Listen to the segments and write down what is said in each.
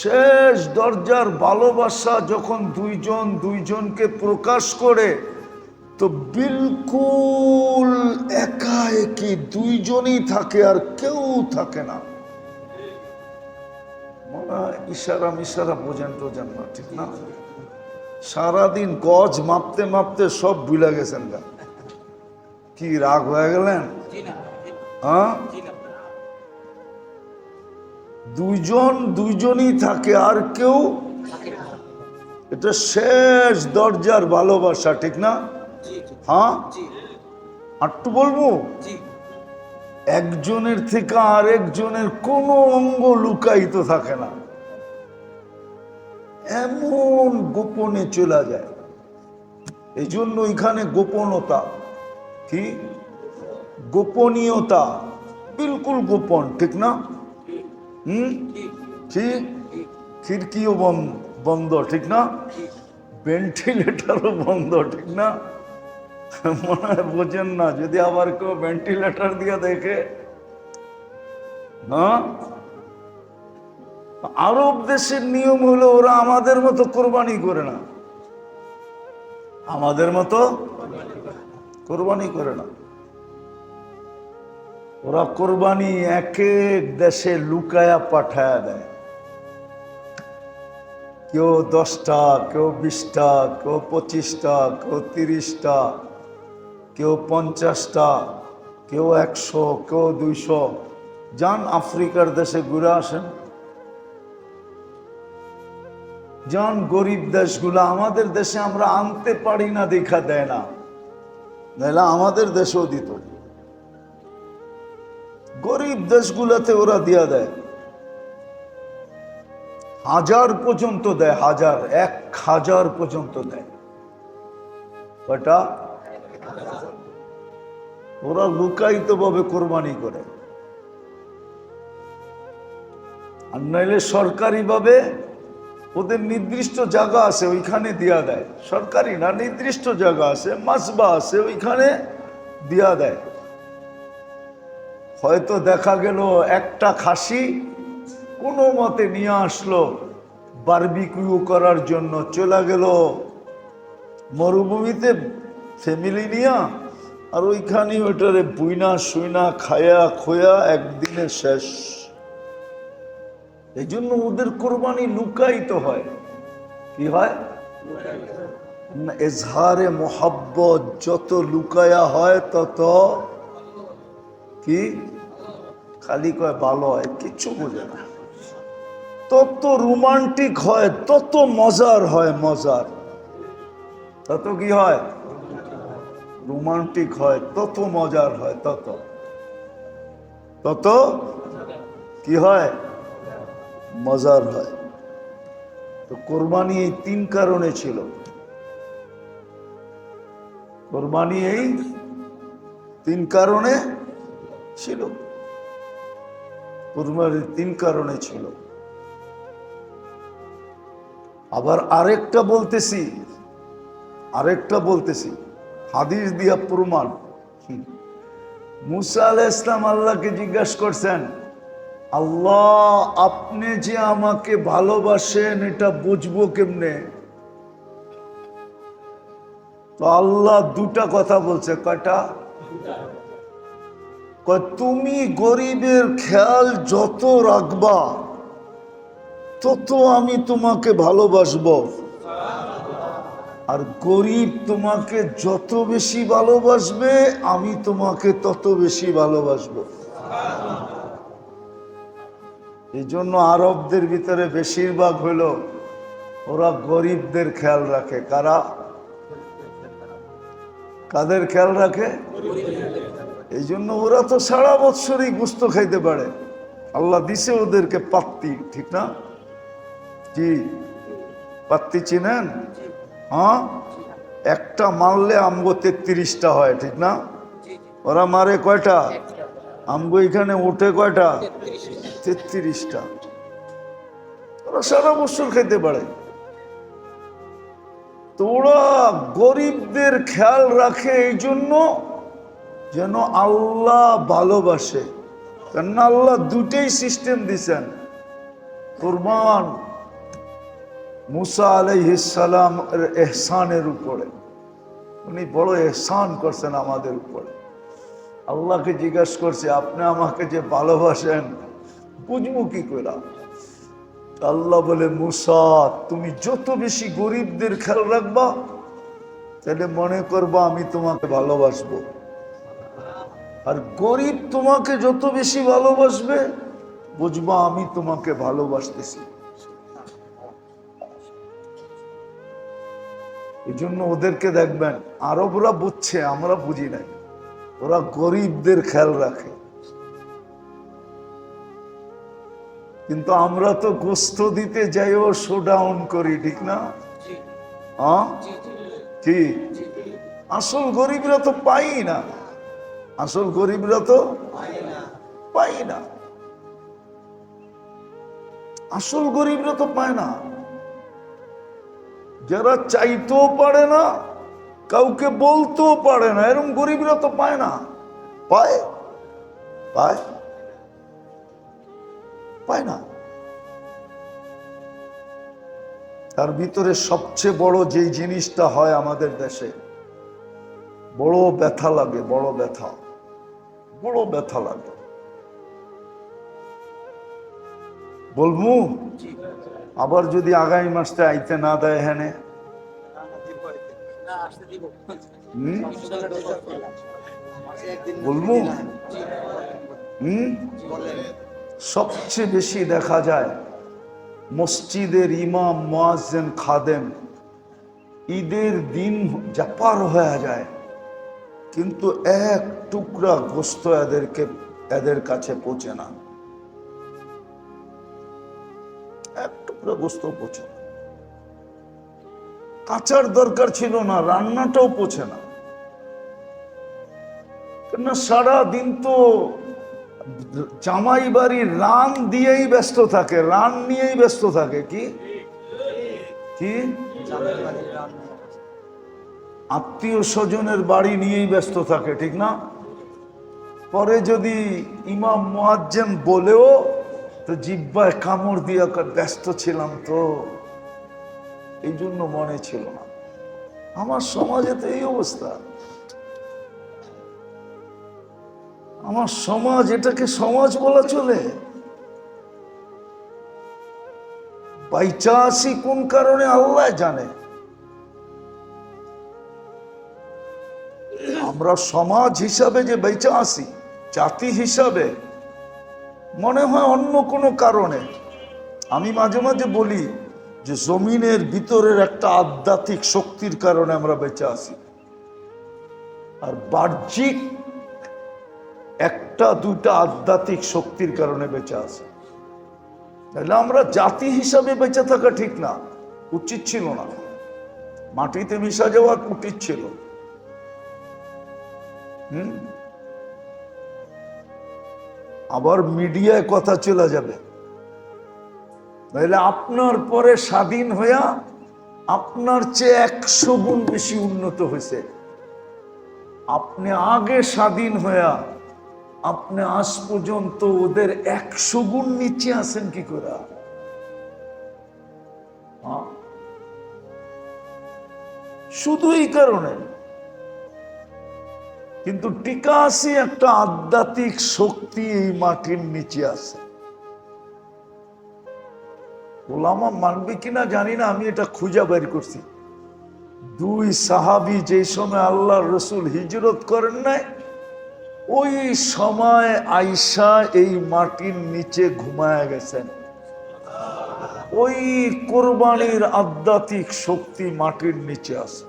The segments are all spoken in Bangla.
শেষ দরজার ভালোবাসা যখন দুইজন দুইজনকে প্রকাশ করে, তো বিলকুল একা একই দুইজনই থাকে, আর কেউ থাকে না। ইশারা মিশারা বোঝেন টোঝেন না, ঠিক না? সারাদিন গজ মাপতে মাপতে সব ভুলে গেছেন গা। কি রাগ হয়ে গেলেন? হ্যাঁ, দুইজন দুইজনই থাকে, আর কেউ। এটা শেষ দরজার ভালোবাসা, ঠিক না? হ্যাঁ, আরটু বলবো, একজনের থেকে আরেকজনের কোনো অঙ্গ লুকায়িত থাকে না, এমন গোপনে চলে যায়। এই জন্য এখানে গোপনতা, কি গোপনীয়তা, বিলকুল গোপন, ঠিক না? ঠিক, খিড়কিও বন্ধ, ঠিক না? ভেন্টিলেটারও বন্ধ, ঠিক না? মনে হয় বোঝেন না, যদি আবার কেউ ভেন্টিলেটার দিয়ে দেখে। হ্যাঁ, আরব দেশের নিয়ম হলো ওরা আমাদের মতো কোরবানি করে না, আমাদের মতো কোরবানি করে না। ওরা কোরবানি এক এক দেশে লুকায়া পাঠায়া দেয়। কেউ 10টা, কেউ 20টা, কেউ 25টা, কেউ 30টা, কেউ 50টা, কেউ 100, কেউ 200। যান আফ্রিকার দেশে ঘুরে আসেন, যান গরিব দেশগুলো। আমাদের দেশে আমরা আনতে পারি না, দেখা দেয় না, নাহলে আমাদের দেশেও দিত। গরিব দেশগুলোতে ওরা দিয়া দেয়, 1000 পর্যন্ত দেয়, 1000 পর্যন্ত দেয়। কয়টা? ওরা লুকায়িত ভাবে কোরবানি করে, আর নইলে সরকারি ভাবে ওদের নির্দিষ্ট জায়গা আছে, ওইখানে দিয়া দেয়। সরকারি না, নির্দিষ্ট জায়গা আছে, মাসবা আছে, ওইখানে দিয়া দেয়। হয়তো দেখা গেল একটা খাসি কোনো মতে নিয়ে আসলো বারবিকিউ করার জন্য, চলে গেল মরুভূমিতে ফ্যামিলি নিয়া, আর ওইখানে ওইটারে বুইনা সুইনা খায়া খোয়া একদিনে শেষ। এই জন্য ওদের কোরবানি লুকায়িত হয়। কি হয়? এজহারে মোহাব্বত যত লুকায়া হয় তত কি খালি কয় ভালো হয়, কিচ্ছু বোঝে না। তত রোমান্টিক হয়, তত মজার হয়, মজার। তত কি হয়? রোমান্টিক হয়, তত মজার হয়, তত তত কি হয়? মজার হয়। তো কোরবানি এই 3 কারণে ছিল। কোরবানি এই 3 কারণে ছিল। কোরবানি 3 কারণে ছিল। আবার আরেকটা বলতেছি, হাদিস দিয়া প্রমাণ। মুসা আলাইহিস সালাম আল্লাহকে জিজ্ঞাসা করছেন, আল্লাহ আপনি যে আমাকে ভালোবাসেন এটা বুঝবো কেমনে? তো আল্লাহ 2টা কথা বলছে। কয়টা? তুমি গরিবের খেয়াল যত রাখবা তত আমি তোমাকে ভালোবাসবো, আর গরিব তোমাকে যত বেশি ভালোবাসবে আমি তোমাকে তত বেশি ভালোবাসবো। এই জন্য আরবদের ভিতরে বেশিরভাগ হলো ওরা গরিবদের খেয়াল রাখে। কাদের খেয়াল রাখে? এই জন্য ওরা তো সারা বৎসরই গোস্ত খাইতে পারে, আল্লাহ দিছে ওদেরকে পাত্তি, ঠিক না? কি পাত্তি চিনেন? হ্যাঁ, একটা মারলে আমগো 33টা হয়, ঠিক না? ওরা মারে কয়টা? আমগো এখানে উঠে কয়টা? 33টা। ওরা সারা বছর খাইতে পারে। তো ওরা গরিবদের খেয়াল রাখে এই জন্য যেন আল্লাহ ভালোবাসে। কেননা আল্লাহ 2টাই সিস্টেম দিছেন, কোরবান মুসা আলাইহিস সালাম এর ইহসানের উপরে, উনি বড় ইহসান করছেন আমাদের উপরে। আল্লাহকে জিজ্ঞাসা করছে, আপনি আমাকে যে ভালোবাসেন বুঝবো কি করে? আল্লাহ বলে, মুসা তুমি যত বেশি গরিবদের খেয়াল রাখবা তাহলে মনে করবা আমি তোমাকে ভালোবাসবো, আর গরিব তোমাকে যত বেশি ভালোবাসবে বুঝবা আমি তোমাকে ভালোবাসতেছি। এই জন্য ওদেরকে দেখবেন, আরবরা বুঝছে, আমরা বুঝি নাই, ওরা গরিবদের খেয়াল রাখে। কিন্তু আমরা তো গোস্ত দিতে যাইও শোডাউন করি, ঠিক না? কি আসল গরিবরা তো পাই না, আসল গরিবরা তো পাই না, আসল গরিবরা তো পায় না। যারা চাইতেও পারে না, কাউকে বলতেও পারে না, এরকম গরিবরা তো পায় না। পায় পায় পায় না। তার ভিতরে সবচেয়ে বড় যেই জিনিসটা হয় আমাদের দেশে, বড় ব্যথা লাগে, বড় ব্যথা, বড় ব্যথা লাগে। বলবো আবার যদি আগামী মাসে আইতে না দেয়, হ্যাঁ বলবো। সবচেয়ে বেশি দেখা যায় মসজিদের ইমাম, মুয়াজ্জিন, খাদেম ঈদের দিন যা পার হয়ে যায় কিন্তু এক টুকরা গোস্ত এদের কাছে পৌঁছে না, এক টুকরা গোস্ত পৌঁছে না। কাঁচার দরকার ছিল না, রান্নাটাও পৌঁছে না, কেননা সারা দিন তো জামাই বাড়ির রান দিয়েই ব্যস্ত থাকে, রান নিয়েই ব্যস্ত থাকে। কি কি আত্মীয় স্বজনের বাড়ি নিয়েই ব্যস্ত থাকে, ঠিক না? পরে যদি ইমাম মুয়াজ্জিন বলেও তো জিহ্বায় কামড় দিয়ে ব্যস্ত ছিলাম তো এই জন্য মনে ছিল না। আমার সমাজে তো এই অবস্থা। আমার সমাজ, এটাকে সমাজ বলা চলে? বাইচা আসি কোন কারণে আল্লাহ জানে। আমরা সমাজ হিসাবে যে বেঁচে আসি, জাতি হিসাবে মনে হয় অন্য কোনো কারণে। আমি মাঝে মাঝে বলি যে জমিনের ভিতরের একটা আধ্যাত্মিক শক্তির কারণে আমরা বেঁচে আসি, আর বাহ্যিক একটা দুইটা আধ্যাত্মিক শক্তির কারণে বেঁচে আসি। তাহলে আমরা জাতি হিসাবে বেঁচে থাকা ঠিক না, উচিত ছিল না। মাটিতে মিশা যাওয়া উচিত ছিল। আবার মিডিয়ায় কথা চলে যাবে, তাহলে আপনার পরে স্বাধীন হইয়া আপনার চেয়ে 100 গুণ বেশি উন্নত হয়েছে। আপনি আগে স্বাধীন হইয়া আপনি আজ পর্যন্ত ওদের 100 গুণ নিচে আছেন কি করে? শুধু এই কারণে। কিন্তু টিকা আছে একটা আধ্যাত্মিক শক্তি এই মাটির নিচে আছে। ওলামা মানবে কিনা জানি না, আমি এটা খুঁজে বের করছি। 2 সাহাবী যে সময় আল্লাহর রাসূল হিজরত করেন নাই, ওই সময় আয়েশা এই মাটির নিচে ঘুমায় গেছেন। ওই কোরবানির আধ্যাত্মিক শক্তি মাটির নিচে আছে।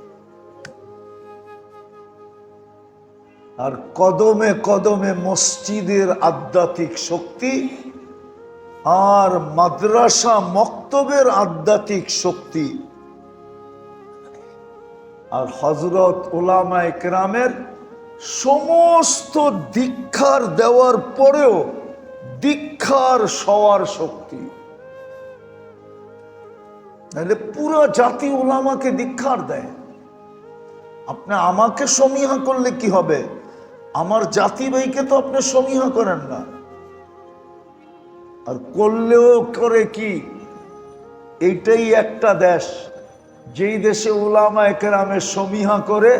আর কদমে কদমে মসজিদের আধ্যাত্মিক শক্তি আর মাদ্রাসা মক্তবের আধ্যাত্মিক শক্তি আর হযরত উলামায়ে কেরামের সমস্ত দীক্ষার দেওয়ার পরেও দীক্ষার সওয়ার শক্তি। নাহলে পুরো জাতি উলামাকে দীক্ষার দেয়। আপনি আমাকে সমীহা করলে কি হবে? আমার জাতি ভাইকে তো আপনি সমীহা করেন না। আর করলেও করে কি? এইটাই একটা দেশ যেই দেশে উলামায়ে কেরামের সমীহা করে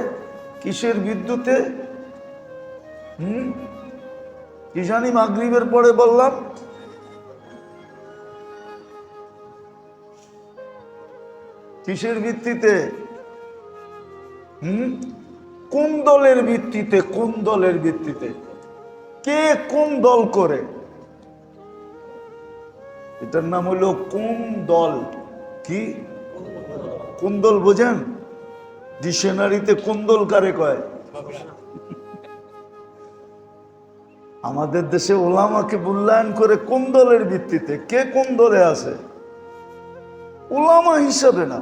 কিসের বিদ্যুতে? কি জানি মাগরিবের পরে বললাম, কিসের ভিত্তিতে? কোন দলের ভিত্তিতে? কোন দলের ভিত্তিতে? কে কোন দল করে? এটার নাম হলো কোন দল। কি কোন দল বোঝেন? ডিকশনারিতে কোন দল কারে কয়? আমাদের দেশে ওলামাকে মূল্যায়ন করে কোন দলের ভিত্তিতে? কে কোন দলে আছে? ওলামা হিসাবে না।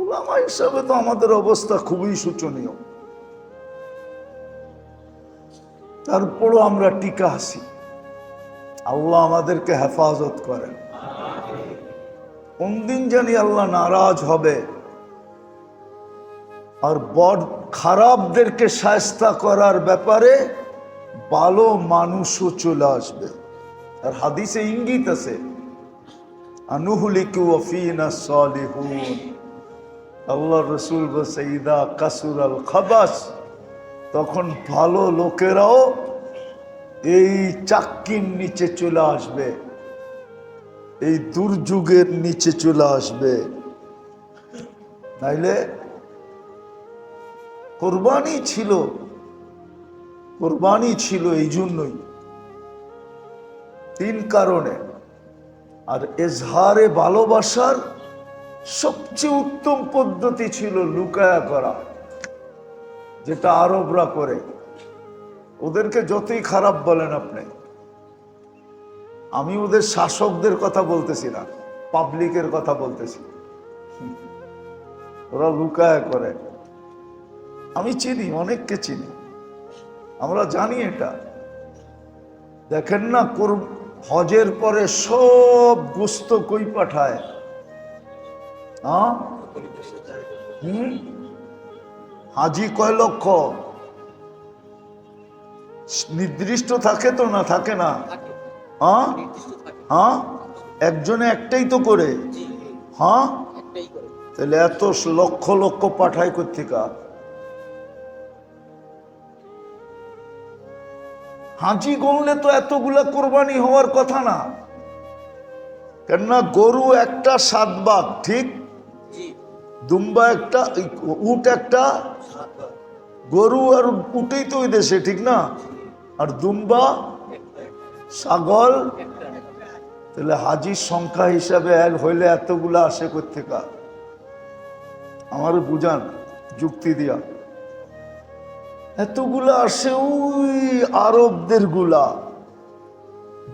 ওলামা হিসাবে তো আমাদের অবস্থা খুবই শোচনীয়, তারপরও আমরা টিকা আছি। আল্লাহ আমাদেরকে হেফাজত করেন। কোন দিন জানি আল্লাহ নারাজ হবে আর বড় খারাপদেরকে শায়েস্তা করার ব্যাপারে ভালো মানুষও চলে আসবে। আর হাদিসে ইঙ্গিত আছে, আনুহলিকু ওয়া ফীনা সালিহুন। আল্লাহ রসুল বলছে, ইদা কাসুরাল খাবাস, তখন ভালো লোকেরাও এই চাক্কির নিচে চলে আসবে, এই দুর্যোগের নিচে চলে আসবে। তাইলে কোরবানি ছিল এই জন্যই, 3 কারণে। আর এজহারে ভালোবাসার সবচেয়ে উত্তম পদ্ধতি ছিল লুকায়া করা, যেটা আরবরা করে। ওদেরকে যতই খারাপ বলেন আপনি, আমি ওদের শাসকদের কথা বলতেছি না, পাবলিকের কথা বলতেছি। ওরা লুকায়া করে। আমি চিনি, অনেককে চিনি, আমরা জানি এটা। দেখেন না, হজের পরে সব গোস্ত কই পাঠায়? হাজি কয় লক্ষ? নির্দিষ্ট থাকে তো? না থাকে না? একজনে একটাই তো করে। তাহলে এত লক্ষ লক্ষ পাঠায় কোত্থেকা? হাজি গণলে তো এতগুলা কোরবানি হওয়ার কথা না। কেননা গরু একটা 7 ভাগ, ঠিক? দুম্বা একটা, উট একটা। গরু আর উটেই তো ওই দেশে, ঠিক না? আর দুম্বা, ছাগল। তাহলে হাজির সংখ্যা হিসাবে হইলে এতগুলা আসে কোত্থেকা? আমার বুঝান যুক্তি দিয়া। এতগুলা আসে ওই আরবদের গুলা,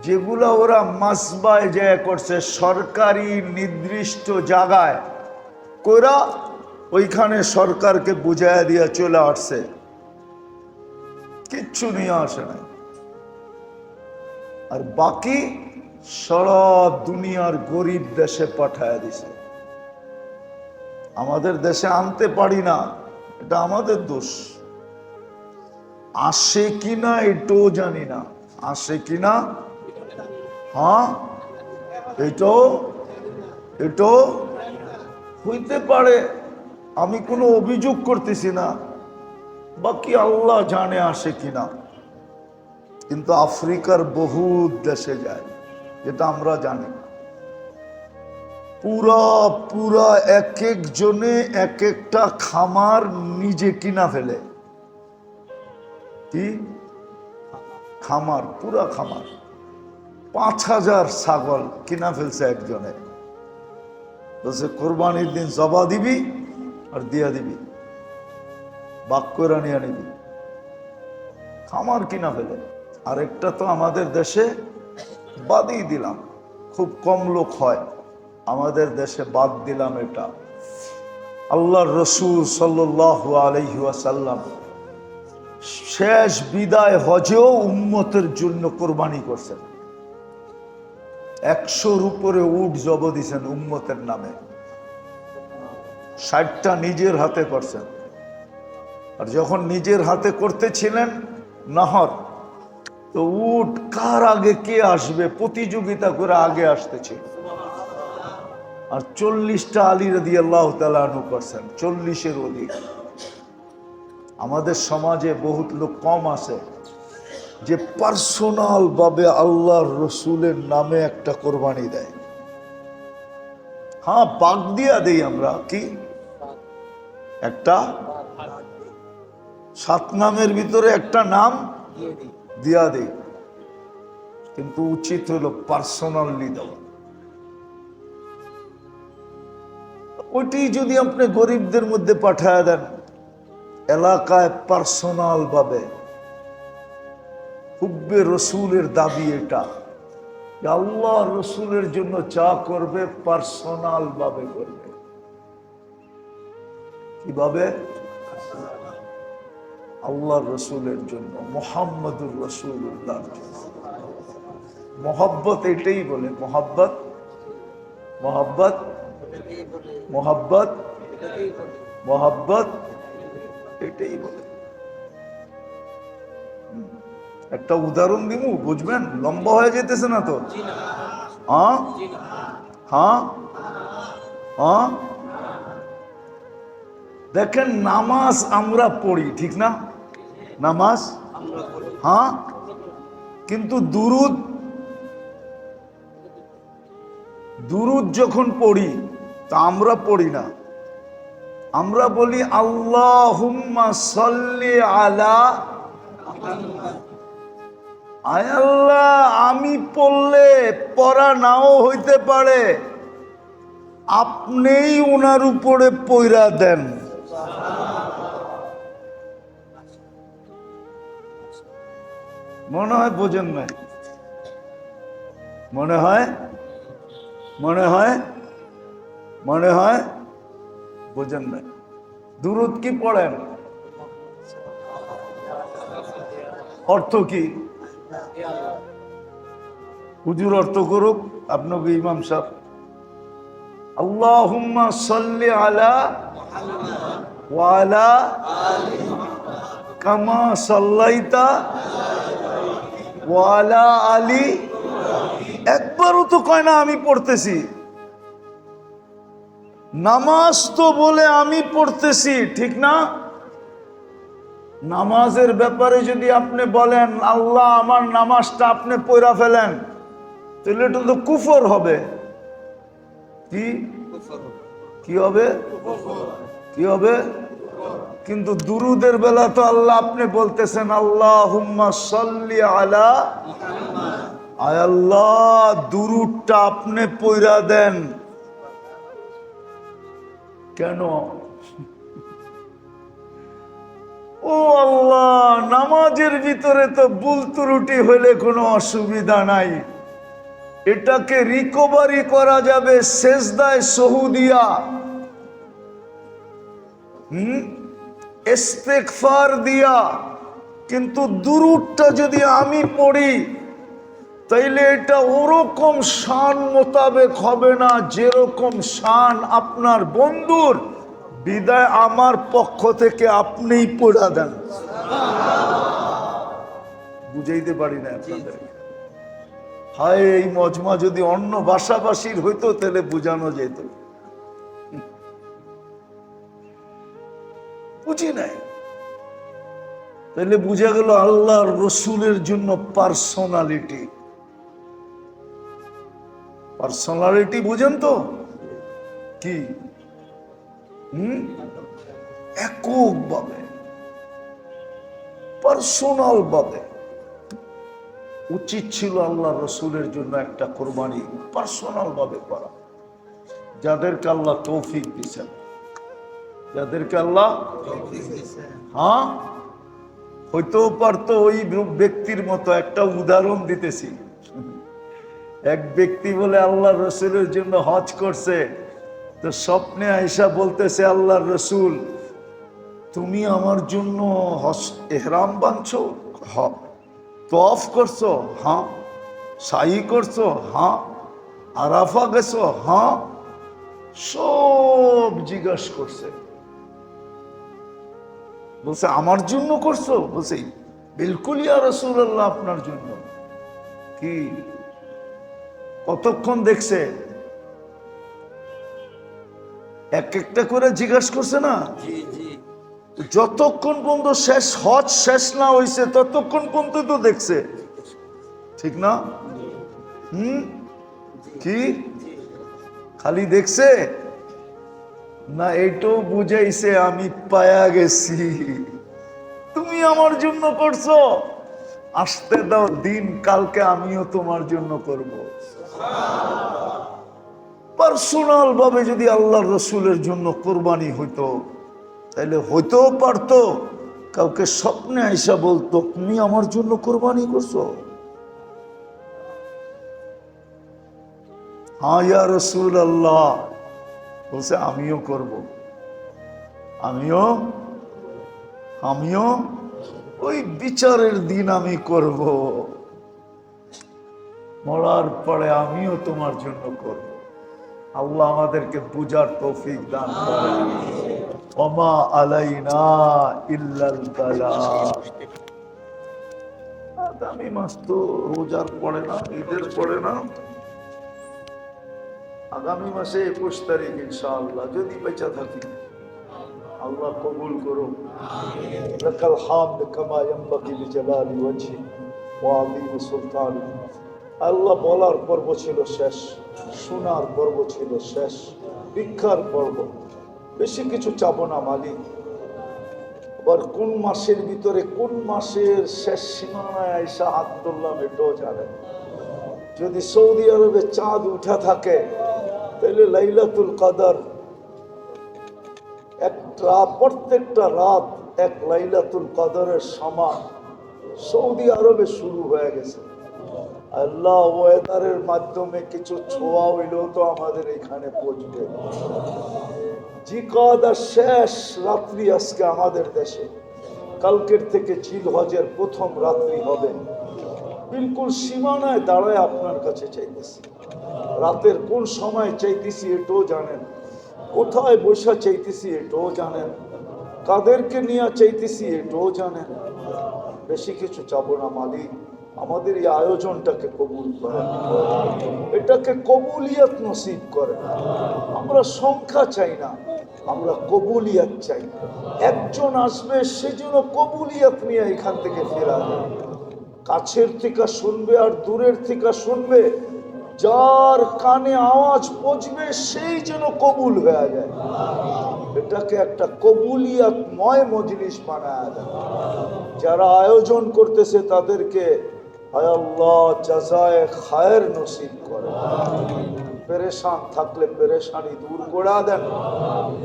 যেগুলা ওরা মাসবায় যায় করছে, সরকারি নির্দিষ্ট জায়গায় কইরা ওইখানে সরকারকে বুঝাইয়া দিয়া চলে আসছে, কিচ্ছু নিয়ে আসে না। আর বাকি সারা দুনিয়ার গরিব দেশে পাঠায় দিছে। আমাদের দেশে আনতে পারি না, এটা আমাদের দোষ। আসে কিনা এটাও জানি না, আসে কিনা। এটাও হইতে পারে, আমি কোনো অভিযোগ করতেছি না, বাকি আল্লাহ জানে আসে কিনা। কিন্তু আফ্রিকার বহু দেশে যায়, যেটা আমরা জানি। পুরা এক একজনে এক একটা খামার নিজে কিনা ফেলে। কি খামার? পুরা খামার। 5000 ছাগল কিনা ফেলছে একজনে। বলছে কোরবানির দিন জবা দিবি আর দিয়া দিবি, বাক করে নিয়ে নিবি। খামার কিনা ফেলে। আরেকটা তো আমাদের দেশে বাদই দিলাম, খুব কম লোক হয় আমাদের দেশে, বাদ দিলাম এটা। আল্লাহর রসুল সাল্লাল্লাহু আলাইহি ওয়াসাল্লাম শেষ বিদায় হজেও উম্মতের জন্য কোরবানি করছেন। 100-র উপরে উট জব দিছেন উম্মতের নামে। 60টা নিজের হাতে করছেন। আর যখন নিজের হাতে করতেছিলেন নহর, তো উট কার আগে কে আসবে প্রতিযোগিতা করে আগে আসতেছে। আর 40টা আলী রাদিয়াল্লাহু তাআলা আনহু করছেন, 40-এর অধিক। আমাদের সমাজে বহুত লোক কম আছে যে পার্সোনাল ভাবে আল্লাহর রসুলের নামে একটা কোরবানি দেয়। হ্যাঁ, বাগ দিয়া দেই আমরা, কি একটা 7 নামের ভিতরে একটা নাম দিয়া দেই, কিন্তু উচিত হলো পার্সোনালি দেওয়া। ওইটি যদি আপনি গরিবদের মধ্যে পাঠায় দেন, এলাকায় পার্সোনাল ভাবে, হুব্বে রসুলের দাবি এটা, আল্লাহ রসুলের জন্য যা করবে পার্সোনাল ভাবে করবে। কিভাবে? আল্লাহ রসুলের জন্য, মুহাম্মদুর রাসূলুল্লাহর জন্য। মোহাব্বত এটাই বলে, মোহাব্বত, মোহাব্বত, মোহাব্বত, মোহাব্বত এটাই বলে। একটা উদাহরণ দিব, বুঝবেন, লম্বা হয়ে যেতেছে না তো? হ্যাঁ হ্যাঁ হ্যাঁ, দেখেন নামাজ আমরা পড়ি, ঠিক না? নামাজ, হ্যাঁ, কিন্তু দুরুদ, দুরুদ যখন পড়ি তা আমরা পড়ি না, আমরা বলি আল্লাহুম্মা সাল্লি আলা। আয় আল্লাহ, আমি পড়লে পড়া নাও হইতে পারে, আপনিই ওনার উপরে পয়রা দেন। মনে হয় বোঝেন নাই, মনে হয়, মনে হয়, মনে হয় বোঝেন নাই। দুরূদ কি পড়েন? অর্থ কি? হুজুর অর্থ করুক, আপনাকে ইমাম সাহেব। আল্লাহুম্মা সাল্লি আলা ওয়া আলা কামা সাল্লাইতা ওয়া আলা আলি। একবারও তো কয় না আমি পড়তেছি। নামাজ তো বলে আমি পড়তেছি, ঠিক না? নামাজের ব্যাপারে যদি আপনি বলেন আল্লাহ আমার নামাজটা আপনি পড়া ফেলেন, তাহলে এটা তো কুফর হবে। কি কি হবে? কি হবে? কিন্তু দুরুদের বেলা তো আল্লাহ আপনি বলতেছেন আল্লাহুম্মা সাল্লি আলা, আয় আল্লাহ দুরুদটা আপনি পড়া দেন। কেন? ও আল্লাহ, নামাজের ভিতরে তো ভুল ত্রুটি হইলে কোনো অসুবিধা নাই, এটাকে রিকভারি করা যাবে সেজদায় সহুদিয়া, ইস্তেগফার দিয়া। কিন্তু দুরূদটা যদি আমি পড়ি তাইলে এটা ওরকম শান মোতাবেক হবে না যেরকম শান আপনার বন্ধুর। বিদায় আমার পক্ষ থেকে আপনিই পড়া দেন। বুঝাইতে পারি না আপনাদের। হায়, এই মজমা যদি অন্য ভাষাভাষীর হইতো তাহলে বুঝানো যেত। বুঝি নাই, তাহলে বুঝা গেল আল্লাহর রসুলের জন্য পার্সোনালিটি। পার্সোনালিটি বুঝেন তো কি? এককভাবে, পার্সোনাল ভাবে উচিত ছিল আল্লাহ রসুলের জন্য একটা কোরবানি পার্সোনাল ভাবে করা। যাদেরকে আল্লাহ তৌফিক দিয়েছেন, যাদেরকে আল্লাহ, হ্যাঁ, হইতেও পারতো ওই ব্যক্তির মতো। একটা উদাহরণ দিতেছি। এক ব্যক্তি বলে আল্লাহ রসুলের জন্য হজ করছে, তো স্বপ্নে আয়েশা বলতেছে আল্লাহর রসুল তুমি আমার জন্য এহরাম বাঁধছো? হ্যাঁ। তওয়াফ করছো? হ্যাঁ। সাই করছো? হ্যাঁ। আরাফা গেছো? হ্যাঁ। সব জিজ্ঞাসা করছে। বলছে আমার জন্য করছো? বলছে বিলকুল ইয়া রাসূলুল্লাহ, আপনার জন্য। কি কতক্ষণ দেখছে? এক একটা করে জিজ্ঞাসা করছে না, যতক্ষণ পর্যন্ত শেষ হজ শেষ না হয়েছে ততক্ষণ পর্যন্ত তো দেখছে, ঠিক না? কি খালি দেখছে না, এটাও বুঝাইছে আমি পায়া গেছি, তুমি আমার জন্য করছো, আসতে দাও দিন, কালকে আমিও তোমার জন্য করব। পার্সোনাল ভাবে যদি আল্লাহ রসুলের জন্য কোরবানি হইতো, তাহলে হইতেও পারতো কাউকে স্বপ্নে আইসা বলতো তুমি আমার জন্য কোরবানি করছো। হ্যাঁ ইয়া রসুল আল্লাহ, বলছে আমিও করব, আমিও ওই বিচারের দিন আমি করব, মরার পরে আমিও তোমার জন্য করব। আল্লাহ আমাদেরকে বুঝার তৌফিক দান করেন। ওমা আলাইনা ইল্লাল বালাগ। আগামী মাস তো রোজার পড়ে না, ঈদের পড়ে না, আগামী মাসে 21 তারিখ ইনশাআল্লাহ, যদি বেঁচে থাকি। আল্লাহ কবুল করুন। লাকাল হামদ কামা ইয়ানবাগি লিজালালি ওয়াজহি ওয়া আযীমি সুলতানি। আল্লাহ বলার পর্ব ছিল শেষ, শোনার পর্ব ছিল শেষ, ভিক্ষার পর্ব। বেশি কিছু চাবো না মালিক। আবার কোন মাসের ভিতরে কোন মাসের শেষ সীমানায় আইসা হাত তুললাম এটাও জানেন। যদি সৌদি আরবে চাঁদ উঠা থাকে তাহলে লাইলাতুল কদর প্রত্যেকটা রাত এক লাইলাতুল কদরের সমান সৌদি আরবে শুরু হয়ে গেছে। আল্লাহ ওয়েদারের মাধ্যমে কিছু ছোঁয়া হইলেও তো আমাদের এখানে পৌঁছবে। জিকাদার শেষ রাত্রি আজকে আমাদের দেশে, কালকের থেকে জিলহজের প্রথম রাত্রি হবে। বিলকুল সীমানায় দাঁড়ায় আপনার কাছে চাইতেছি, রাতের কোন সময় চাইতেছি এটাও জানেন, কোথায় বসা চাইতেছি এটাও জানেন, কাদেরকে নিয়ে চাইতেছি এটাও জানেন। বেশি কিছু চাবো না মালিক, আমাদের এই আয়োজনটাকে কবুল করেন, এটাকে কবুলিয়ত নসিব করেন। আমরা সংখ্যা চাই না, আমরা কবুলিয়ত চাই। একজন আসবে সেজন্য কবুলিয়ত নিয়ে এখান থেকে ফেরা যায়। কাছের থেকে শুনবে আর দূরের থেকে শুনবে, যার কানে আওয়াজ পৌঁছবে সেই যেন কবুল হয়ে যায়। এটাকে একটা কবুলিয়তময় মজলিস বানায় যায়। যারা আয়োজন করতেছে তাদেরকে হায় আল্লাহ জাযায়ে খায়ের নসিব করে। পেরেশান থাকলে পেরেশানি দূর করে দেন,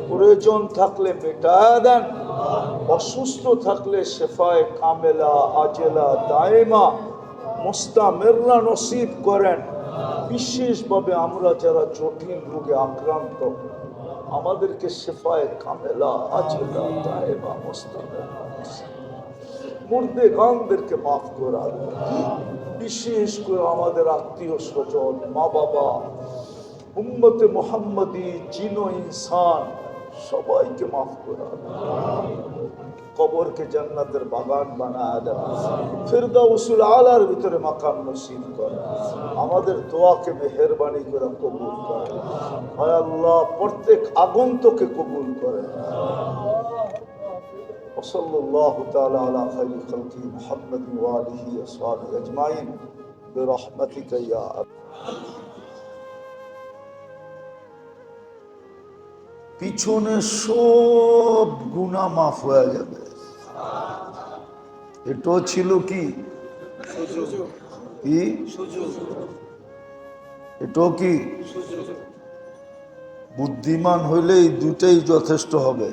প্রয়োজন থাকলে মেটায় দেন, অসুস্থ থাকলে শেফায়ে কামেলা আজেলা দায়েমা মুস্তামিররা নসিব করেন। বিশেষভাবে আমরা যারা জটিল রোগে আক্রান্ত, আমাদেরকে শেফায়ে কামেলা আজেলা দায়েমা মুস্তামিররা মুর্দে গানদেরকে মাফ করা, বিশেষ করে আমাদের আত্মীয় স্বজন, মা বাবা, উম্মতে মুহাম্মদী জিন ও ইনসান সবাইকে মাফ করা, কবরকে জান্নাতের বাগান বানায় দেন, ফিরদাউসুল আলার ভিতরে মাকাম নসিব করে, আমাদের দোয়াকে মেহেরবানি করে কবুল করে। হায় আল্লাহ প্রত্যেক আগন্তকে কবুল করে। وصلى الله تعالى على خير خلقه محمد وآله وصحبه أجمعين برحمتك يا পিছনে সব গুনাহ মাফ হয়ে যাবে। এটাও ছিল কি এটাও কি বুদ্ধিমান হইলেই দুটাই যথেষ্ট হবে।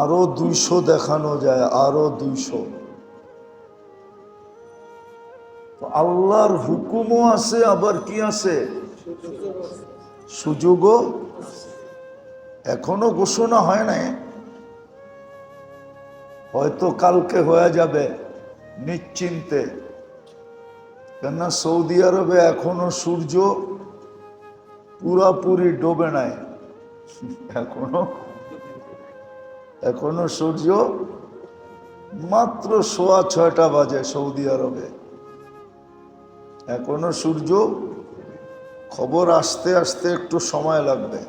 আরো 200 দেখানো যায়, আরো 200। আল্লাহর হুকুমও আছে, আবার কি আছে, সুযোগও। এখনো ঘোষণা হয় নাই, হয়তো কালকে হয়ে যাবে নিশ্চিন্তে। কেননা সৌদি আরবে এখনো সূর্য পুরাপুরি ডোবে নাই, এখনো সূর্য মাত্র 6:15 বাজে সৌদি আরবে, এখনো সূর্য খবর আসতে আসতে একটু সময় লাগবে।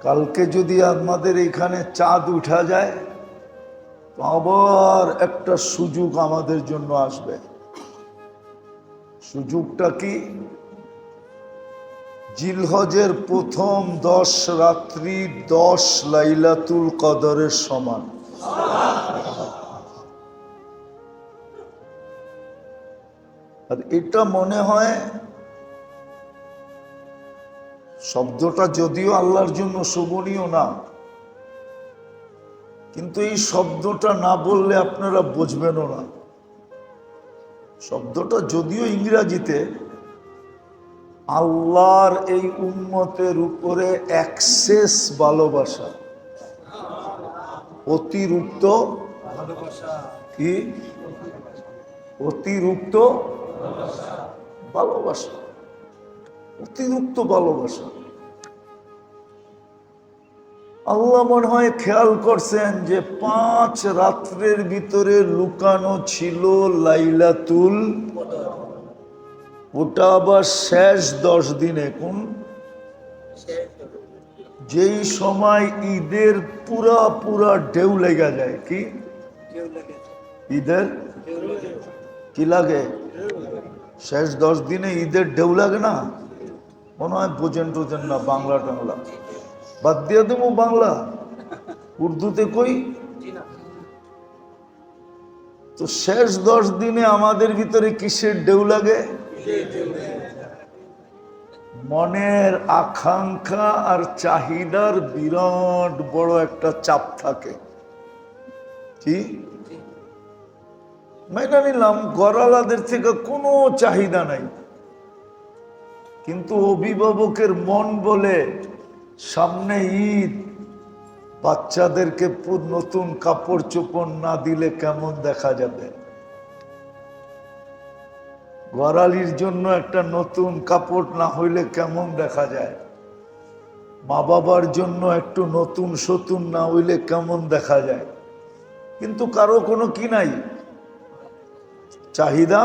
কালকে যদি আমাদের এখানে চাঁদ উঠা যায় তো আবার একটা সুযোগ আমাদের জন্য আসবে। সুযোগটা কি? জিলহজের প্রথম 10 রাত্রি 10 লাইলাতুল কদরের সমান। আর এটা মনে হয়, শব্দটা যদিও আল্লাহর জন্য শোভনীয় না, কিন্তু এই শব্দটা না বললে আপনারা বুঝবেনও না। শব্দটা যদিও ইংরেজিতে, আল্লাহর এই উম্মতের উপরে এক্সেস ভালোবাসা, অতিরিক্ত কি? অতিরিক্ত ভালোবাসা, অতিরিক্ত ভালোবাসা। আল্লাহ মনে হয় খেয়াল করছেন যে 5 রাত্রের ভিতরে লুকানো ছিল লাইলাতুল, ওটা আবার শেষ 10 দিনে। কোন? যেই সময় ঈদের পুরা ঢেউ লেগে যায়। কি ঈদের কি লাগে? শেষ 10 দিনে ঈদের ঢেউ লাগে না? মনে হয় বোঝেন টোঝেন না। বাংলা টাংলা বাদ দিয়ে দেবো, বাংলা উর্দুতে কই। তো শেষ 10 দিনে আমাদের ভিতরে কিসের ঢেউ লাগে? মনের আকাঙ্ক্ষা আর চাহিদার বিরাট বড় একটা চাপ থাকে। কি মেনে নিলাম গড়ালাদের থেকে কোনো চাহিদা নাই, কিন্তু অভিভাবকের মন বলে সামনে ঈদ, বাচ্চাদেরকে নতুন কাপড় চোপড় না দিলে কেমন দেখা যাবে। গড়ালির জন্য একটা নতুন কাপড় না হইলে কেমন দেখা যায়। মা বাবার জন্য একটু নতুন সতুন না হইলে কেমন দেখা যায়। কিন্তু কারো কোনো কি নাই, চাহিদা।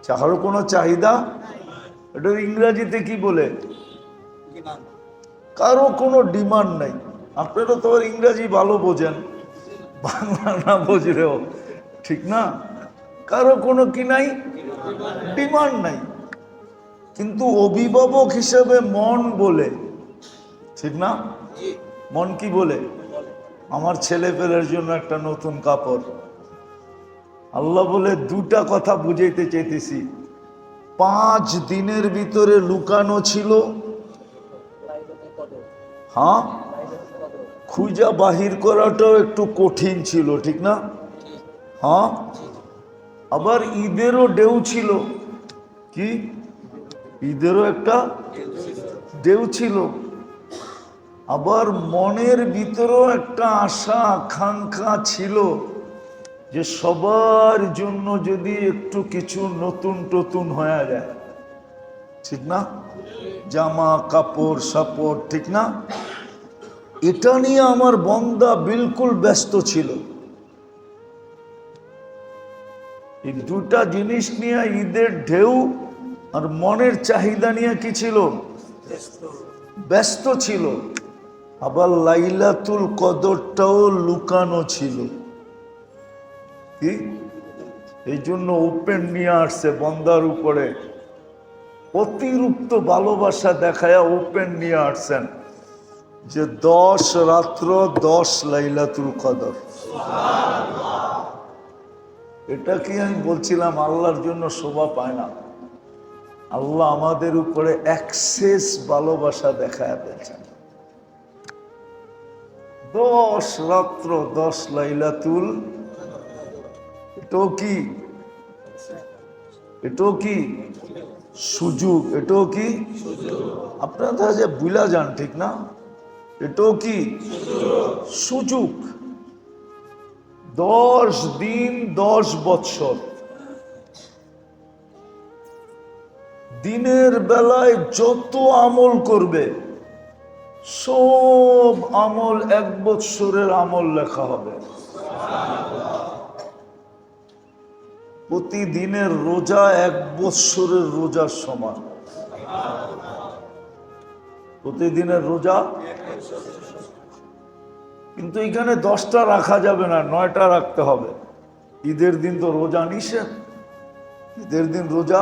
কারো কোনো চাহিদা, এটা ইংরেজিতে কি বলে? কারো কোনো ডিমান্ড নাই। আপনারা তো ইংরেজি ভালো বোঝেন, বাংলা না বুঝলেও ঠিক না। কারো কোনো কি নাই, ডিমান্ড নাই। কিন্তু অভিভাবক হিসেবে মন বলে, ঠিক না? মন কি বলে? আমার ছেলে পেলের জন্য একটা নতুন কাপড়। আল্লাহ বলে দুটা কথা বুঝাইতে চাইতেছি। 5 দিনের ভিতরে লুকানো ছিল, হ্যাঁ, খুঁজা বাহির করাটাও একটু কঠিন ছিল, ঠিক না? হ্যাঁ, আবার ঈদেরও ঢেউ ছিল। কি? ঈদেরও একটা ঢেউ ছিল। আবার মনের ভিতরেও একটা আশা আকাঙ্ক্ষা ছিল যে সবার জন্য যদি একটু কিছু নতুন টতুন হয়ে যায়, ঠিক না? জামা কাপড় সাপড়, ঠিক না? এটা নিয়ে আমার বন্দা বিলকুল ব্যস্ত ছিল। এই দুটা জিনিস নিয়ে, ঈদের ঢেউ আর মনের চাহিদা নিয়ে কি ছিল? ব্যস্ত ছিল। আবার লাইলাতুল কদরটাও লুকানো ছিল। কি? এই জন্য ওপেন নিয়ে আসছে বন্দার উপরে, অতিরিক্ত ভালোবাসা দেখায়া ওপেন নিয়ে আসছেন যে 10 রাত্র 10 লাইলাতুল কদর। এটা কি আমি বলছিলাম আল্লাহর জন্য শোভা পায় না? আল্লাহ আমাদের উপরে এক্সেস ভালোবাসা দেখায় দিয়েছেন। 10 রাত্র 10 লাইলাতুল, এটাও কি? এটাও কি সুযোগ? এটাও কি? আপনারা যে বুলা যান, ঠিক না? এটাও কি সুযোগ। 10 দিন 10 বৎসর। দিনের বেলায় যত আমল করবে সব আমল 1 বৎসরের আমল লেখা হবে। প্রতিদিনের রোজা 1 বৎসরের রোজার সমান। প্রতিদিনের রোজা, কিন্তু এখানে 10টা রাখা যাবে না, 9টা রাখতে হবে। ঈদের দিন তো রোজা নিষেধ। ঈদের দিন রোজা,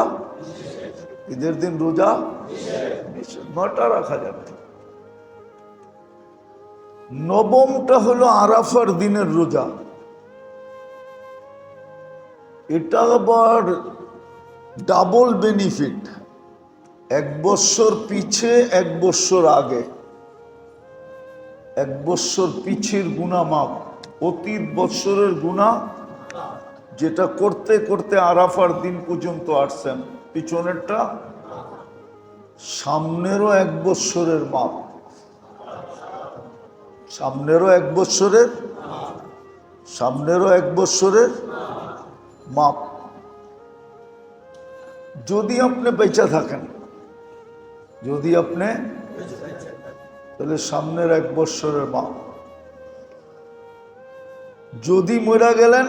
ঈদের দিন রোজা নিষেধ, 9টা রাখা যাবে। নবমটা হলো আরাফার দিনের রোজা। এটা আবার ডাবল বেনিফিট, 1 বছর পিছে 1 বছর আগে, 1 বছর পিছের গুনাহ মাপ, অতীত বছরের গুনাহ যেটা করতে করতে আরাফার দিন পর্যন্ত আসছেন, পিছনেরটা সামনেরও 1 বছরের মাপ, সামনেরও 1 বছরের, সামনেরও 1 বছরের মাপ। যদি আপনি বেঁচে থাকেন, যদি আপনি, তাহলে সামনের 1 বছরের মাপ। যদি মরে গেলেন,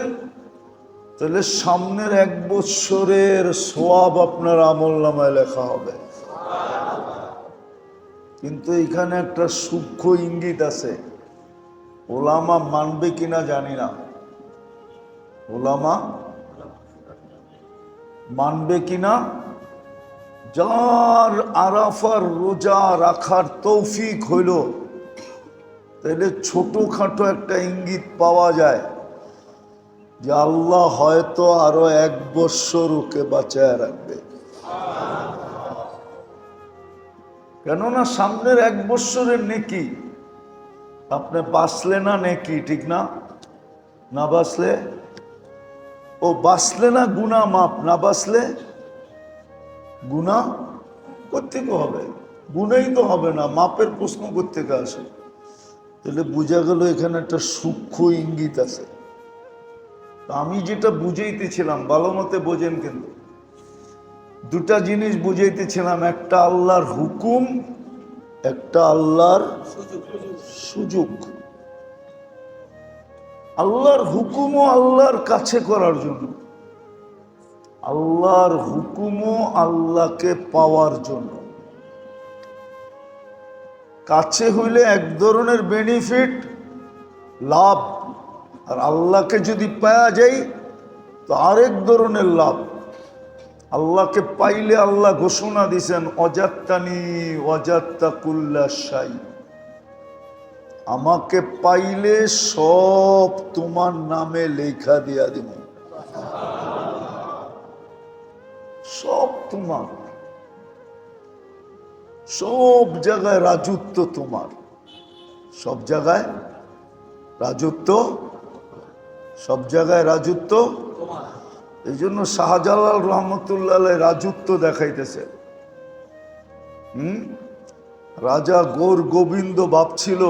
তাহলে সামনের 1 বছরের সওয়াব আপনার আমলনামায় লেখা হবে। কিন্তু এখানে একটা সূক্ষ্ম ইঙ্গিত আছে, ওলামা মানবে কিনা জানি না, ওলামা মানবে কিনা। যার আরাফার রোজা রাখার তৌফিক হইল, তাহলে ছোটখাটো একটা ইঙ্গিত পাওয়া যায় যে আল্লাহ হয়তো আরো 1 বছর ওকে বাঁচায় রাখবে। কেননা সামনের 1 বছরের নেকি, আপনি বাঁচলে না নেকি, ঠিক না? না বাঁচলে, ও বাঁচলে না গুনাহ মাপ, না বাঁচলে গুনাহ করতে হবে, গুনাই তো হবে না, মাপের প্রশ্ন করতে আসে। তাহলে বোঝা গেল এখানে একটা সূক্ষ্ম ইঙ্গিত আছে। আমি যেটা বুঝাইতেছিলাম, ভালো মতে বোঝেন, কিন্তু 2টা জিনিস বুঝাইতেছিলাম, একটা আল্লাহর হুকুম, একটা আল্লাহর সুযোগ। আল্লাহর হুকুমও আল্লাহর কাছে করার জন্য, আল্লাহর হুকুমও আল্লাহকে পাওয়ার জন্য। কাছে হইলে 1 ধরনের বেনিফিট, লাভ, আর আল্লাহকে যদি পাওয়া যায় তো আরেক ধরনের লাভ। আল্লাহকে পাইলে আল্লাহ ঘোষণা দিয়েছেন, অজাত্তানি ওয়াজাত্তা কুল্লা শাই, আমাকে পাইলে সব তোমার নামে লেখা দিয়া দিব, সব তোমার, সব জায়গায় রাজত্ব তোমার, সব জায়গায় রাজত্ব, সব জায়গায় রাজত্ব। এই জন্য শাহজালাল রহমতুল্লাহ রাজত্ব দেখাইতেছে। রাজা গৌর গোবিন্দ ভাবছিল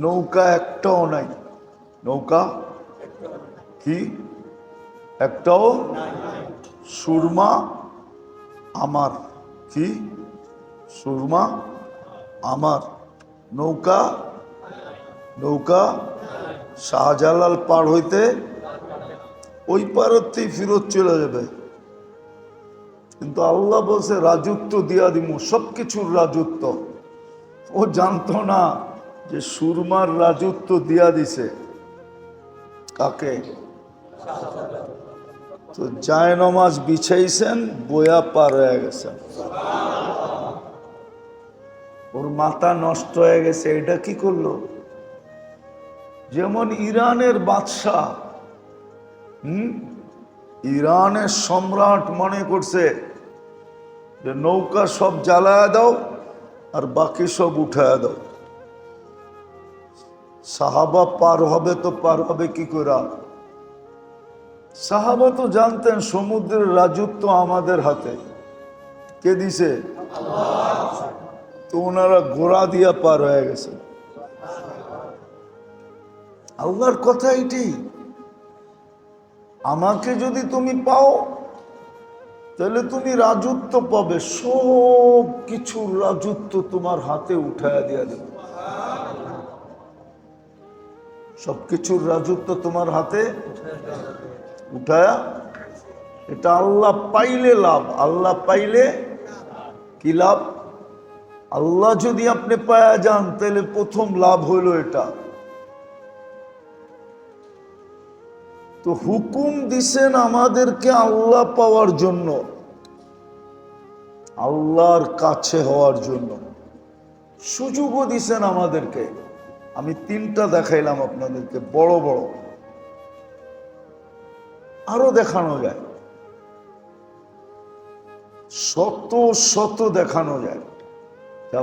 নৌকা একটাও নাই, নৌকা কি একটাও, সুরমা আমার, কি সুরমা আমার, নৌকা, নৌকা শাহজালাল পার হইতে ওই পারতেই ফিরত চলে যাবে। কিন্তু আল্লাহ বলছে রাজত্ব দিয়া দিব, সবকিছুর রাজত্ব। ও জানতো না যে সুরমার রাজত্ব দিয়া দিছে কাকে? তো জায় নমাজ বিছাইছেন, বয়া পার হয়ে গেছেন, ওর মাথা নষ্ট হয়ে গেছে। এটা কি করলো? যেমন ইরানের বাদশাহ, ইরানের সম্রাট মনে করছে যে নৌকা সব জ্বালায় দাও আর বাকি সব উঠায় দাও। সাহাবা পার হবে তো পার হবে কি করে? সাহাবা তো জানতেন সমুদ্রের রাজত্ব আমাদের হাতে, কে দিছে? তো ওনারা ঘোড়া দিয়া পার হয়ে গেছে। আল্লাহর কথা এটি, আমাকে যদি তুমি পাও তাহলে তুমি রাজত্ব পাবে, সব কিছুর রাজত্ব তোমার হাতে উঠায়া দিয়া দেবে, সবকিছুর রাজত্ব তোমার হাতে উঠায়া। এটা আল্লাহ পাইলে লাভ, আল্লাহ পাইলে কি লাভ? আল্লাহ যদি আপনি পায়া যান তাহলে প্রথম লাভ হইল এটা। তো হুকুম দিছেন আমাদেরকে আল্লাহ পাওয়ার জন্য, আল্লাহর কাছে হওয়ার জন্য। সুযোগও দিছেন আমাদেরকে। আমি 3টা দেখাইলাম আপনাদেরকে, বড় বড়, আরো দেখানো যায়, শত শত দেখানো যায়।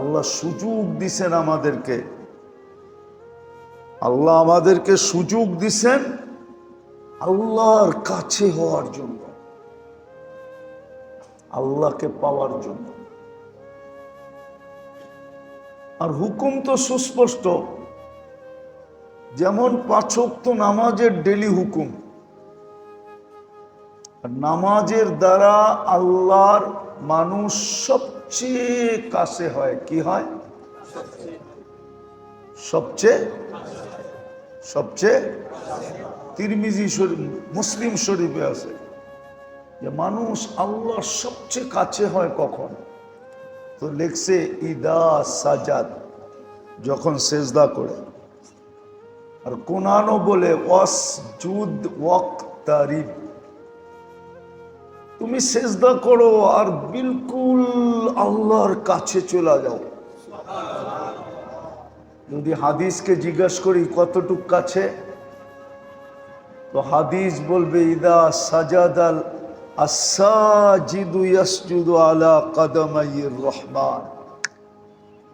আল্লাহ সুযোগ দিছেন আমাদেরকে, আল্লাহ আমাদেরকে সুযোগ দিছেন আল্লাহর কাছে হওয়ার জন্য, আল্লাহকে পাওয়ার জন্য। আর হুকুম তো সুস্পষ্ট, যেমন 5 ওয়াক্ত নামাজের ডেলি হুকুম। নামাজের দ্বারা আল্লাহর মানুষ সবচেয়ে কাছে হয়। কি হয়? সবচেয়ে সবচেয়ে তিরমিজি শরীফ, মুসলিম শরীফে আছে যে মানুষ আল্লাহর সবচেয়ে কাছে হয় কখন? তো লেখছে ইদা সাজাদ, যখন সেজদা করে। আর কোরআনও বলে ওয়াসজুদ ওয়াক্তারিব, তুমি সেজদা করো আর বিলকুল আল্লাহর কাছে চলে যাও। যদি হাদিসকে জিজ্ঞাসা করি কতটুক কাছে, তো হাদিস বলবে ইদা সাজাদাল আসাজিদু ইয়াসজুদু আলা কদমাইর রহমান,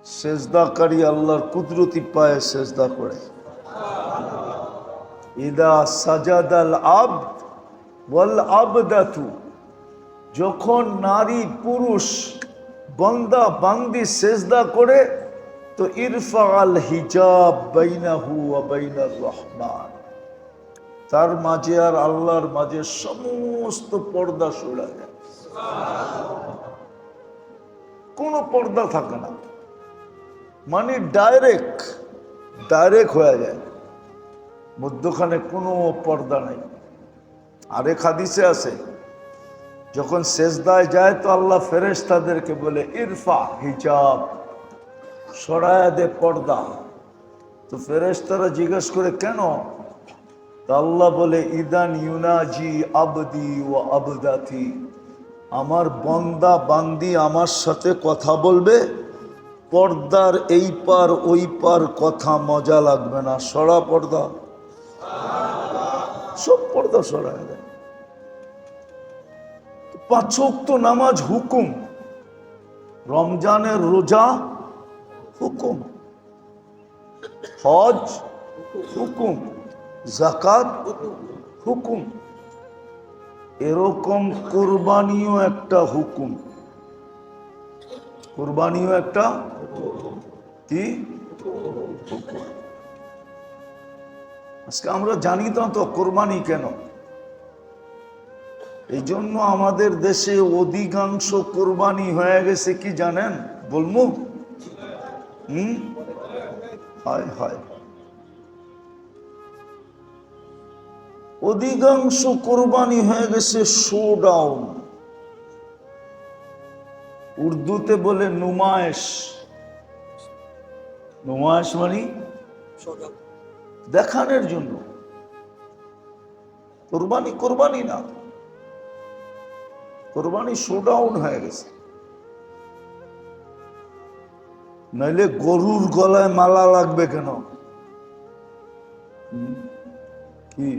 সেজদাকারী আল্লাহর কুদরতি পায়ে সেজদা করে। ইদা সাজাদাল আবদ ওয়াল আবদাতু, যখন নারী পুরুষ বান্দা বান্দি সেজদা করে, তো ইরফাআল হিজাব বাইনাহু ওয়া বাইনার রহমান, তার মাঝে আর আল্লাহর মাঝে সমস্ত পর্দা সরে যায়, কোনো পর্দা থাকে না, মানে ডাইরেক্ট হয়ে যায়, মধ্যখানে কোনো পর্দা নাই। আরেক হাদিসে আছে যখন সেজদায় যায় তো আল্লাহ ফেরেশতাদেরকে বলে ইরফা হিজাব, সরায়া দে পর্দা। তো ফেরেশতারা জিজ্ঞেস করে কেন? তো আল্লাহ বলে ইদান ইউনাজি আবদি ওয়া আবদাতি, আমার বন্দা বান্দি আমার সাথে কথা বলবে, পর্দার এই পার ওই পার কথা মজা লাগবে না, সরা পর্দা, সব পর্দা সরায় দেয়। 5 ওয়াক্ত নামাজ হুকুম, রমজানের রোজা হুকুম, হজ হুকুম, যাকাত হুকুম, এরকম কুরবানিও একটা হুকুম। কুরবানিও একটা কি হুকুম। আজকে আমরা জানি তো কুরবানি কেন। এই জন্য আমাদের দেশে অধিকাংশ কুরবানি হয়ে গেছে কি জানেন? বলবো? হায় হায়, অধিকাংশ কোরবানি হয়ে গেছে শোডাউন, উর্দুতে বলে নুমায়েশ। নুমায়েশ মানে দেখানোর জন্য। কোরবানি কোরবানি না, কোরবানি শোডাউন হয়ে গেছে। নইলে গরুর গলায় মালা লাগবে কেন? কি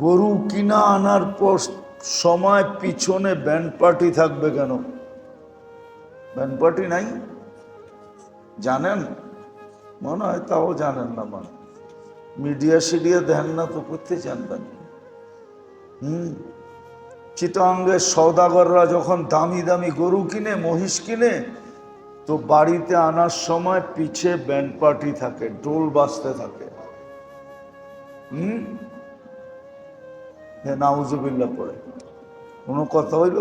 গরু কিনা আনার পর সময় পিছনে ব্যান্ড পার্টি থাকবে কেন? ব্যান্ড পার্টি নাই জানেন? মনে হয় তাও জানেন না, মানে মিডিয়া সিডিয়া দেন না তো করতে জানবেন। চিটাঙ্গের সওদাগররা যখন দামি দামি গরু কিনে, মহিষ কিনে, তো বাড়িতে আনার সময় পিছে ব্যান্ড পার্টি থাকে, ডোল বাজতে থাকে। নাউজুবিল্লাহ পড়ে। কোনো কথা হইল?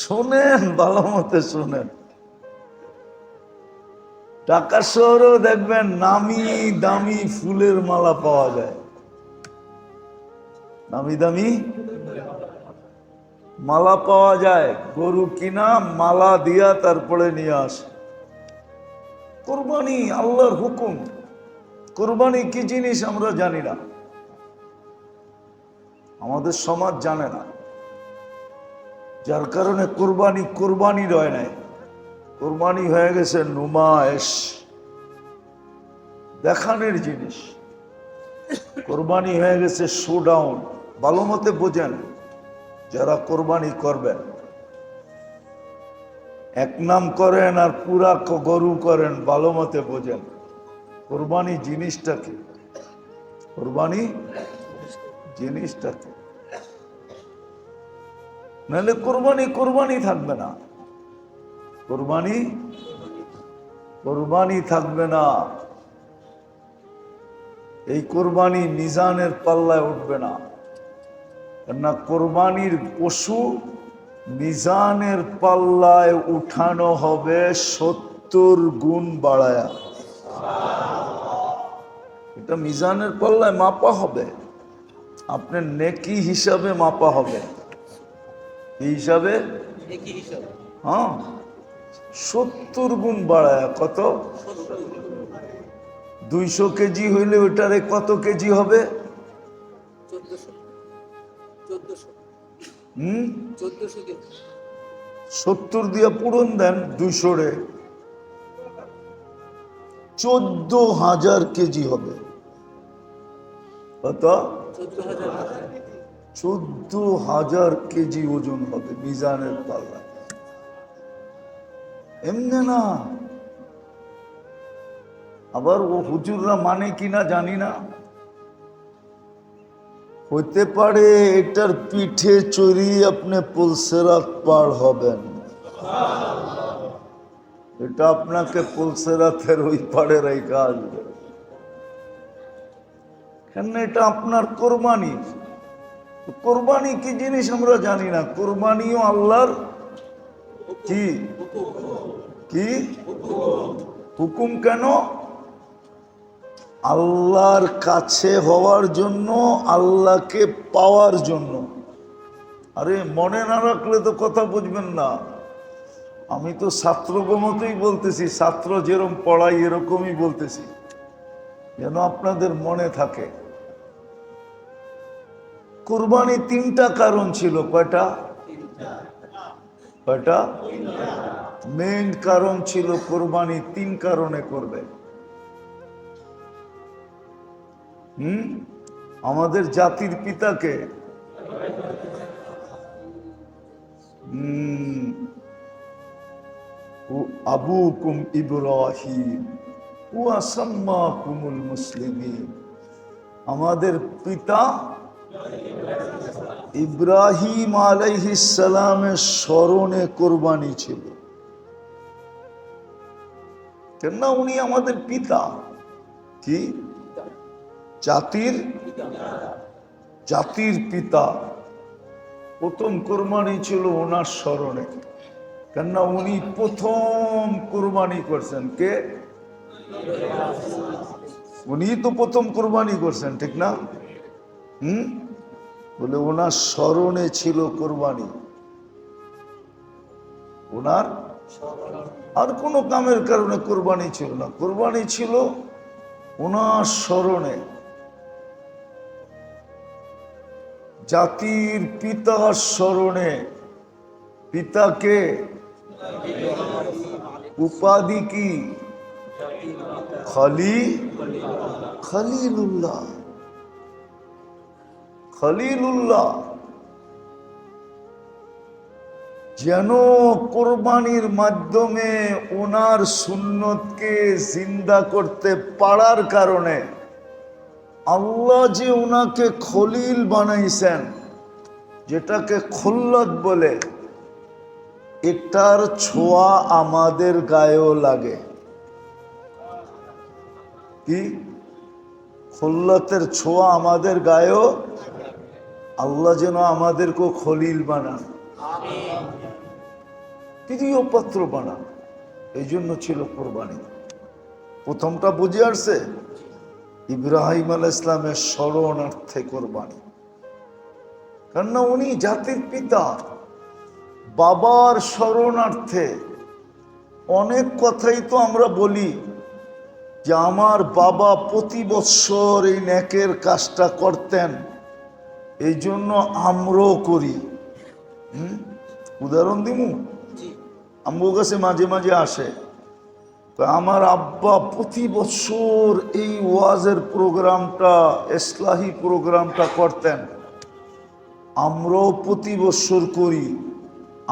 শোনেন, ভালো মতে শোনেন। ঢাকা শহরেও দেখবেন নামি দামি ফুলের মালা পাওয়া যায়, নামি দামি। মালা পাওয়া যায়, গরু কিনা মালা দিয়া তারপরে নিয়ে আসে। কোরবানি আল্লাহর হুকুম। কোরবানি কি জিনিস আমরা জানি না, আমাদের সমাজ জানে না, যার কারণে কোরবানি কোরবানি রয় নাই। কোরবানি হয়ে গেছে নুমায়েশ, দেখানোর জিনিস। কোরবানি হয়ে গেছে শোডাউন। ভালো মতে বোঝেন, যারা কোরবানি করবেন, এক নাম করেন আর পুরা গরু করেন, ভালো মতে বোঝেন কোরবানি জিনিসটা কি। কোরবানি জিনিসটা কি, নাহলে কোরবানি কোরবানি থাকবে না। কোরবানি কোরবানি থাকবে না। এই কোরবানি মিজানের পাল্লায় উঠবে না। কেননা কোরবানির পশু মিজানের পাল্লায় উঠানো হবে 70 গুণ বাড়ায়া। এটা মিজানের পাল্লায় মাপা হবে, আপনার নেকি হিসাবে মাপা হবে। কি হিসাবে? হ্যাঁ, 70 গুণ বাড়ায়া। কত? 200 কেজি হইলে ওটারে কত কেজি হবে? 70 দিয়া পূরণ দেন 200 রে, 14,000 কেজি হবে। কত? 14,000 কেজি ওজন হবে মিজানের পাল্লা। এমনি না। আবার ও হুজুররা মানে কিনা জানি না, হইতে পারে এটার পিঠে চড়ি আপনি পুলসেরাত পার হবেন। এটা আপনাকে পুলসেরাতের ওই পাড়ে রেখে আসবে। কেন? এটা আপনার কোরবানি। কোরবানি কি জিনিস আমরা জানি না। কোরবানিও আল্লাহর কি কি হুকুম। কেন? আল্লাহর কাছে হওয়ার জন্য, আল্লাহকে পাওয়ার জন্য। আরে মনে না রাখলে তো কথা বুঝবেন না। আমি তো ছাত্রগো মতোই বলতেছি, ছাত্র যেরকম পড়াই এরকমই বলতেছি, যেন আপনাদের মনে থাকে। কুরবানি 3টা কারণ ছিল। কয়টা? কয়টা? মেইন কারণ ছিল কোরবানি 3 কারণে করবে। আমাদের জাতির পিতাকে আবুকুম ইব্রাহিম ওয়া সাম্মাকুমুল মুসলিমিন। আমাদের পিতা ইব্রাহিম আলাইহিস সালামের স্মরণে কোরবানি ছিল। কেননা উনি আমাদের পিতা। কি? জাতির পিতা। প্রথম কোরবানি ছিল ওনার স্মরণে। কেননা উনি প্রথম কোরবানি করছেন। কে? উনি তো প্রথম কোরবানি করছেন, ঠিক না? বলে ওনার স্মরণে ছিল কোরবানি। ওনার আর কোনো কামের কারণে কোরবানি ছিল না। কোরবানি ছিল ওনার স্মরণে। জাতির পিতার স্মরণে। পিতাকে উপাধি কি? খলিলুল্লাহ। খলিলুল্লাহ। যেন কোরবানির মাধ্যমে ওনার সুন্নতকে জিন্দা করতে পারার কারণে আল্লাহ যে ওনাকে খলিল বানাইছেন, যেটাকে খুল্লত বলে, এটার ছোঁয়া আমাদের গায়েও লাগে। কি? খুল্লতের ছোঁয়া আমাদের গায়েও। আল্লাহ যেন আমাদেরকে খলিল বানান, প্রিয় পাত্র বানান। এই জন্য ছিল কোরবানি। প্রথমটা বুঝে আসছে? ইব্রাহিম আলাইহিস সালামের স্মরণার্থে কোরবানি। কেননা উনি জাতির পিতা। বাবার শরণার্থে অনেক কথাই তো আমরা বলি যে আমার বাবা প্রতি বৎসর এই নেকের কাজটা করতেন, এই জন্য আমরাও করি। উদাহরণ দিমু, আমার কাছে মাঝে মাঝে আসে, আমার আব্বা প্রতি বছর এই ওয়াজের প্রোগ্রামটা, ইসলাহি প্রোগ্রামটা করতেন, আমরাও প্রতি বছর করি।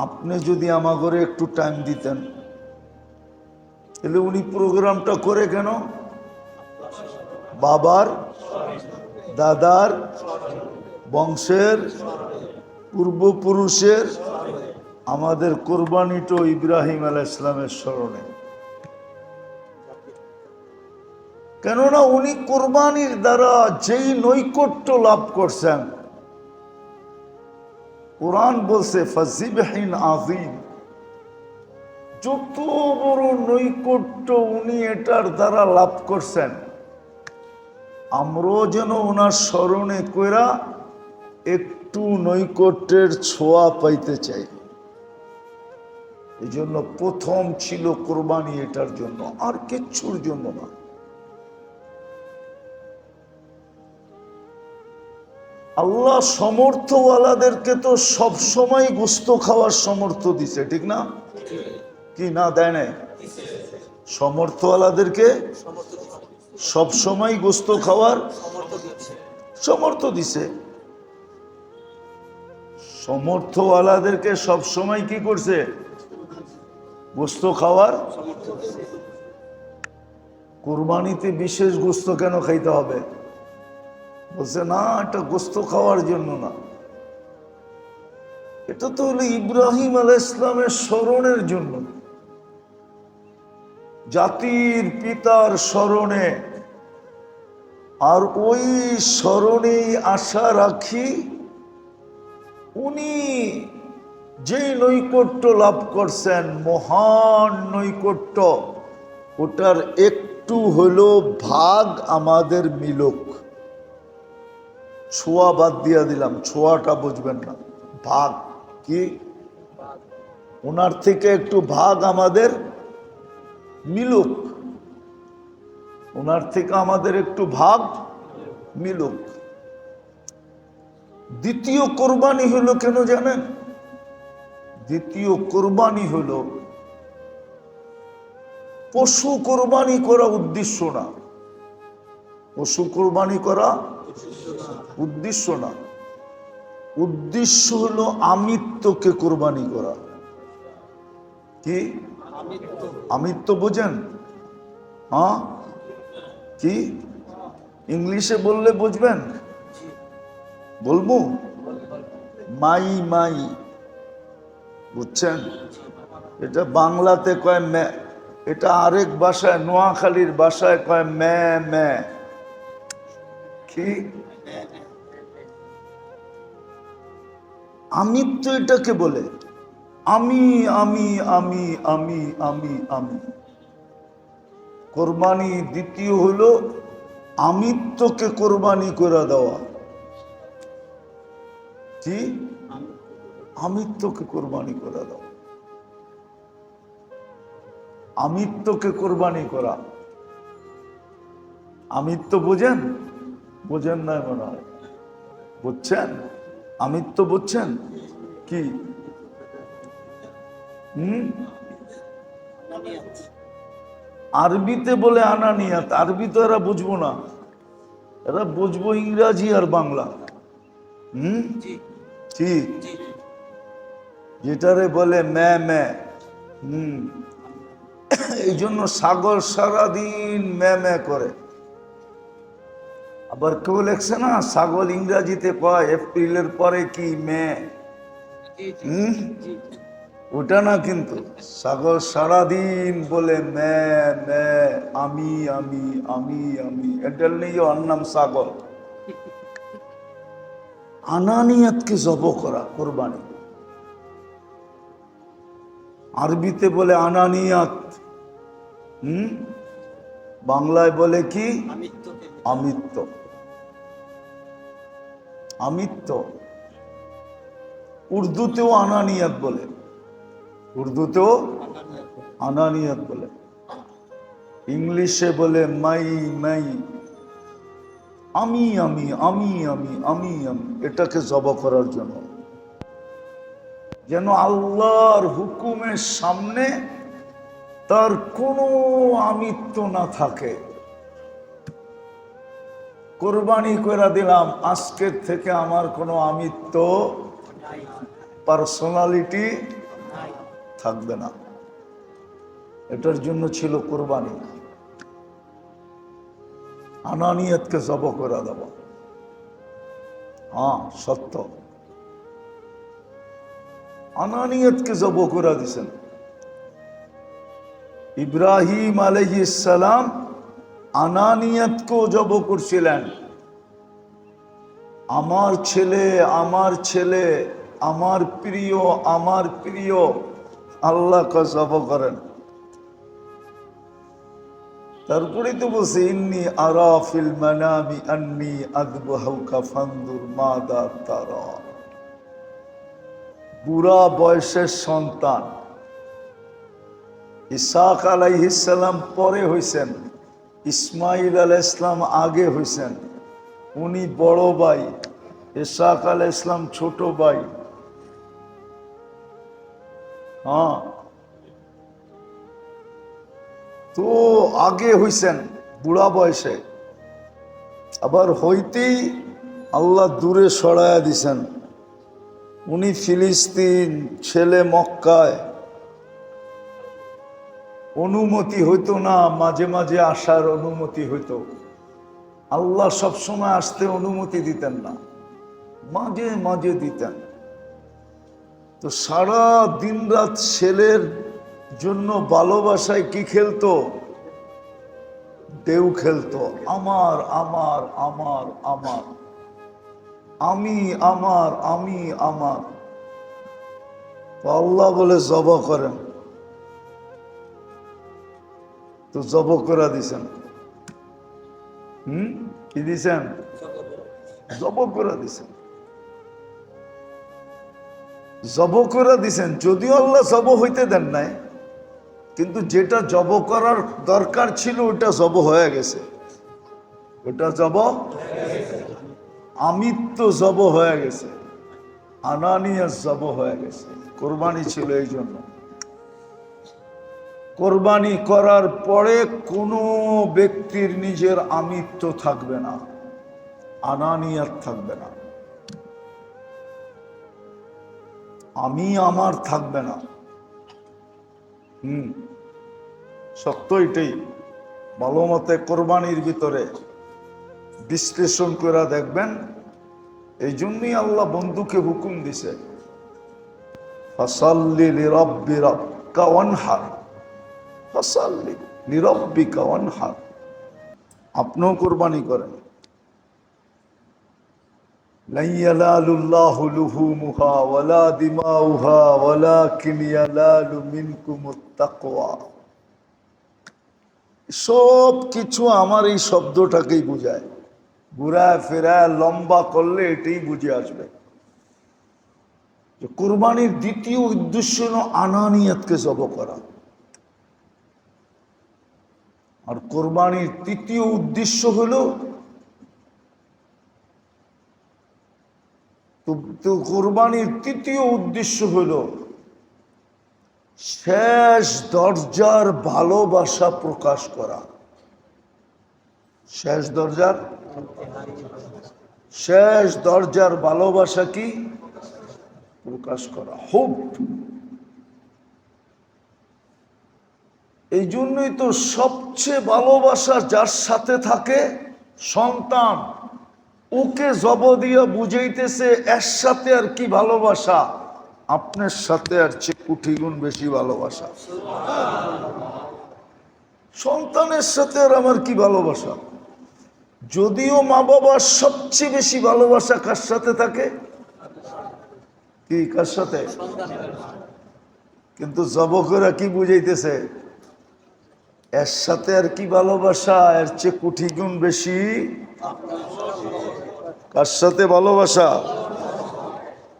আপনি যদি আমাগরে একটু টাইম দিতেন, তাহলে উনি প্রোগ্রামটা করে কেন? বাবার, দাদার, বংশের, পূর্বপুরুষের, আমাদের কোরবানিটো ইব্রাহিম আলাইহিস সালামের স্মরণে। কেননা উনি কোরবানির দ্বারা যেই নৈকট্য লাভ করছেন, কোরআন বলছে ফাযিবহিন আযীম, যত বড় নৈকট্য উনি এটার দ্বারা লাভ করছেন, আমরাও যেন ওনার স্মরণে কইরা একটু নৈকট্যের ছোঁয়া পাইতে চাই। এই জন্য প্রথম ছিল কোরবানি এটার জন্য, আর কিচ্ছুর জন্য না। আল্লাহ সমর্থওয়ালাদেরকে তো সব সময় গোশত খাওয়ার সমর্থ দিছে, ঠিক না? কি না দেয় নাই? সমর্থওয়ালাদেরকে সব সময় গোশত খাওয়ার সমর্থ দিছে। সমর্থওয়ালাদেরকে সব সময় কি করছে? গোশত খাওয়ার। কুরবানিতে বিশেষ গোশত কেন খাইতে হবে? বলছে না, এটা গোশত খাওয়ার জন্য না, এটা তো হলো ইব্রাহিম আলাইহিস সালামের স্মরণের জন্য, জাতির পিতার স্মরণে। আর ওই স্মরণেই আশা রাখি উনি যেই নৈকট্য লাভ করছেন, মহান নৈকট্য, ওটার একটু হলো ভাগ আমাদের মিলুক। ছোঁয়া বাদ দিয়া দিলাম, ছোঁয়াটা বুঝবেন না, ভাগ কি, ওনার থেকে একটু ভাগ আমাদের মিলুক, ওনার থেকে আমাদের একটু ভাগ মিলুক। দ্বিতীয় কোরবানি হলো কেন জানেন? দ্বিতীয় কোরবানি হলো পশু কোরবানি করা উদ্দেশ্য না, পশু কোরবানি করা উদ্দেশ্য না, উদ্দেশ্য হলো আমিত্বকে কোরবানি করা। কি আমিত্ব বোঝেন? হ্যাঁ, কি ইংলিশে বললে বুঝবেন? বলবো মাই মাই, বুঝছেন? এটা বাংলাতে কয় মে, এটা আরেক ভাষায়, নোয়াখালীর ভাষায় কয় মে মে। কি আমিত্ব এটাকে বলে, আমি আমি আমি আমি আমি আমি। কোরবানি দ্বিতীয় হলো আমিত্বকে কোরবানি করে দেওয়া। কি আমিত্বকে কোরবানি করে দেওয়া, আমিত্বকে কোরবানি করা। আমিত্ব বোঝেন? বোঝেন না মনে হয়, বুঝছেন? আমিত্ব বুঝছেন কি? আরবিতে বলে আনানিয়াত, আরবি তো এরা বুঝবো না, এরা বুঝবো ইংরাজি আর বাংলা। ঠিক, যেটারে বলে মে মে। এই জন্য ছাগল সারাদিন মে মে করে। আবার কেউ লেখছে না, ছাগল ইংরাজিতে কয় এপ্রিলের পরে কি মে। ওটা না, কিন্তু ছাগল সারাদিন বলে মে মে, আমি আমি আমি আমি। এটার নেই ওর নাম ছাগল। আনানিয়াতকে জব করা কোরবানি, আরবিতে বলে আনানিয়াত, বাংলায় বলে কি? আমিত্ব। আমিত্ব উর্দুতেও আনানিয়াত বলে। উর্দুতেও আনানিয়ত বলে, ইংলিশে বলে মাই মাই, আমি আমি আমি আমি আমি আমি, এটাকে জবা করার জন্য, যেন আল্লাহর হুকুমের সামনে তার কোনো আমিত্ব না থাকে। কোরবানি করে দিলাম, আজকের থেকে আমার কোনো আমিত্ব, পার্সোনালিটি থাকবে না। এটার জন্য ছিল কোরবানি, আনানিয়তকে জব করে দেওয়া। হ্যাঁ, সত্য, আনানিয়তকে জব করে দিছেন। ইব্রাহিম আলাইহিস সালাম আনানিয়তকেও জব করছিলেন। আমার ছেলে, আমার ছেলে, আমার প্রিয়, আমার প্রিয়, আল্লাহকে জব করেন। তারপরে তো বলছে ইন্নী আরা ফিল মানামি আন্নী আযবাহুকা ফানজুর মাযা তারা। বুড়া বয়সের সন্তান ইসহাক আলাইহিস সালাম পরে হইছেন, ইসমাইল আলাইহিস সালাম আগে হইছেন। উনি বড় ভাই, ইসহাক আলাইহিস সালাম ছোট ভাই। হ্যাঁ, তো আগে হইছেন বুড়া বয়সে, আবার হইতেই আল্লাহ দূরে সরাইয়া দিছেন। উনি ফিলিস্তিন, ছেলে মক্কায়, অনুমতি হইতো না, মাঝে মাঝে আসার অনুমতি হইতো। আল্লাহ সবসময় আসতে অনুমতি দিতেন না, মাঝে মাঝে দিতেন। তো সারা দিন রাত ছেলের জন্য ভালোবাসায় কি খেলতো? দেউ খেলতো। আমার আমার আমার আমার, আমি আমার আমি আমার। তো আল্লাহ বলে জব করেন, তো জব করে দিছেন। কি দিছেন? জব করে দিছেন, জব করে দিছেন। যদিও আল্লাহ জব হইতে দেন নাই, কিন্তু যেটা জব করার দরকার ছিল ওটা জব হয়ে গেছে। ওটা জব, আমিত্ব জব হয়ে গেছে, আনানিয়াত জব হয়ে গেছে। কোরবানি ছিল এই জন্য। কোরবানি করার পরে কোনো ব্যক্তির নিজের আমিত্ব থাকবে না, আনানিয়াত থাকবে না, আমি আমার থাকবে না। সত্য এটাই। ভালো মতে কোরবানির ভিতরে বিশ্লেষণ করে দেখবেন। এই জন্যই আল্লাহ বন্ধুকে হুকুম দিছে, ফাসাল্লি লিরাব্বিকা ওয়ানহার, ফাসাল্লি লিরাব্বিকা ওয়ানহার। আপনিও কোরবানি করেন। লা ইয়ালালুল্লাহু লুহুমুহা ওয়ালা দিমাউহা ওয়ালাকিন ইয়ালালু মিনকুমুত তাকওয়া। সব কিছু আমার এই শব্দটাকেই বোঝায়। ঘুরায় ফেরায় লম্বা করলে এটাই বুঝে আসবে যে কোরবানির দ্বিতীয় উদ্দেশ্য হল আনানিয়াতকে জব করা, আর কোরবানির তৃতীয় উদ্দেশ্য হল কোরবানির তৃতীয় উদ্দেশ্য হল শেষ দরজার ভালোবাসা প্রকাশ করা। শেষ দরজার ভালোবাসা কি প্রকাশ করা, হুব। এই জন্যই তো সবচেয়ে ভালোবাসা যার সাথে থাকে সন্তান, ওকে জব দিয়া বুঝাইতেছে এর সাথে আর কি ভালোবাসা, আপনার সাথে আর চেয়ে কোটি গুণ বেশি ভালোবাসা। সন্তানের সাথে আর আমার কি ভালোবাসা? যদিও মা বাবার সবচেয়ে বেশি ভালোবাসা কার সাথে থাকে? কি কার সাথে? কিন্তু যুবকরা কি বুঝাইতেছে এর সাথে আর কি ভালোবাসা, এর চেয়ে কোটি গুণ বেশি কার সাথে ভালোবাসা?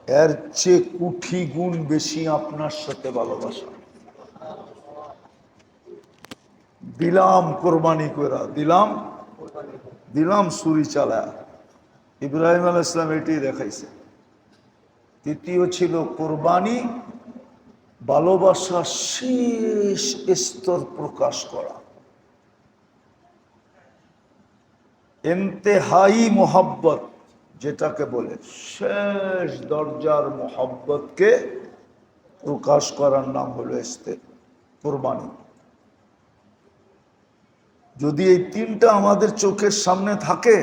এর চেয়ে কোটি গুণ বেশি আপনার সাথে ভালোবাসা। দিলাম কোরবানি করা, দিলাম ছুরি চালা। ইব্রাহিম আলাইহিস সালাম এটি দেখাইছে। তৃতীয় ছিল কোরবানি, ভালোবাসার শেষ স্তর প্রকাশ করা, ইন্তেহাই মোহাব্বত যেটাকে বলে, শেষ দরজার মোহাব্বতকে প্রকাশ করার নাম হলো কোরবানি। যদি এই তিনটা আমাদের চোখের সামনে থাকে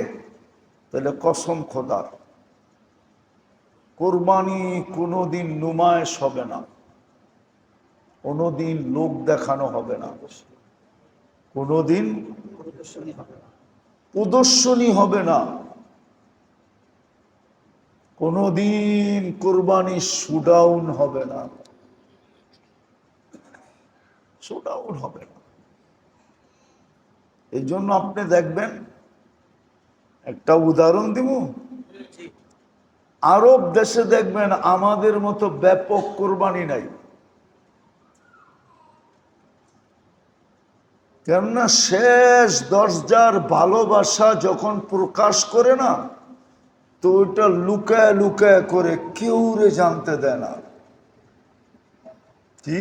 তাহলে কসম খোদার, কোরবানি কোনোদিন নুমায়েশ হবে না, কোনোদিন লোক দেখানো হবে না, কোনোদিন প্রদর্শনী হবে না, কোনোদিন কোরবানি শোডাউন হবে না, শোডাউন হবে না। এই জন্য আপনি দেখবেন, একটা উদাহরণ দিব, আরব দেশে দেখবেন আমাদের মতো ব্যাপক কোরবানি নাই। কেননা শেষ দরজার ভালোবাসা যখন প্রকাশ করে না, তো ওইটা লুকায় লুকায় করে কেউ রে জানতে দেয় না। কি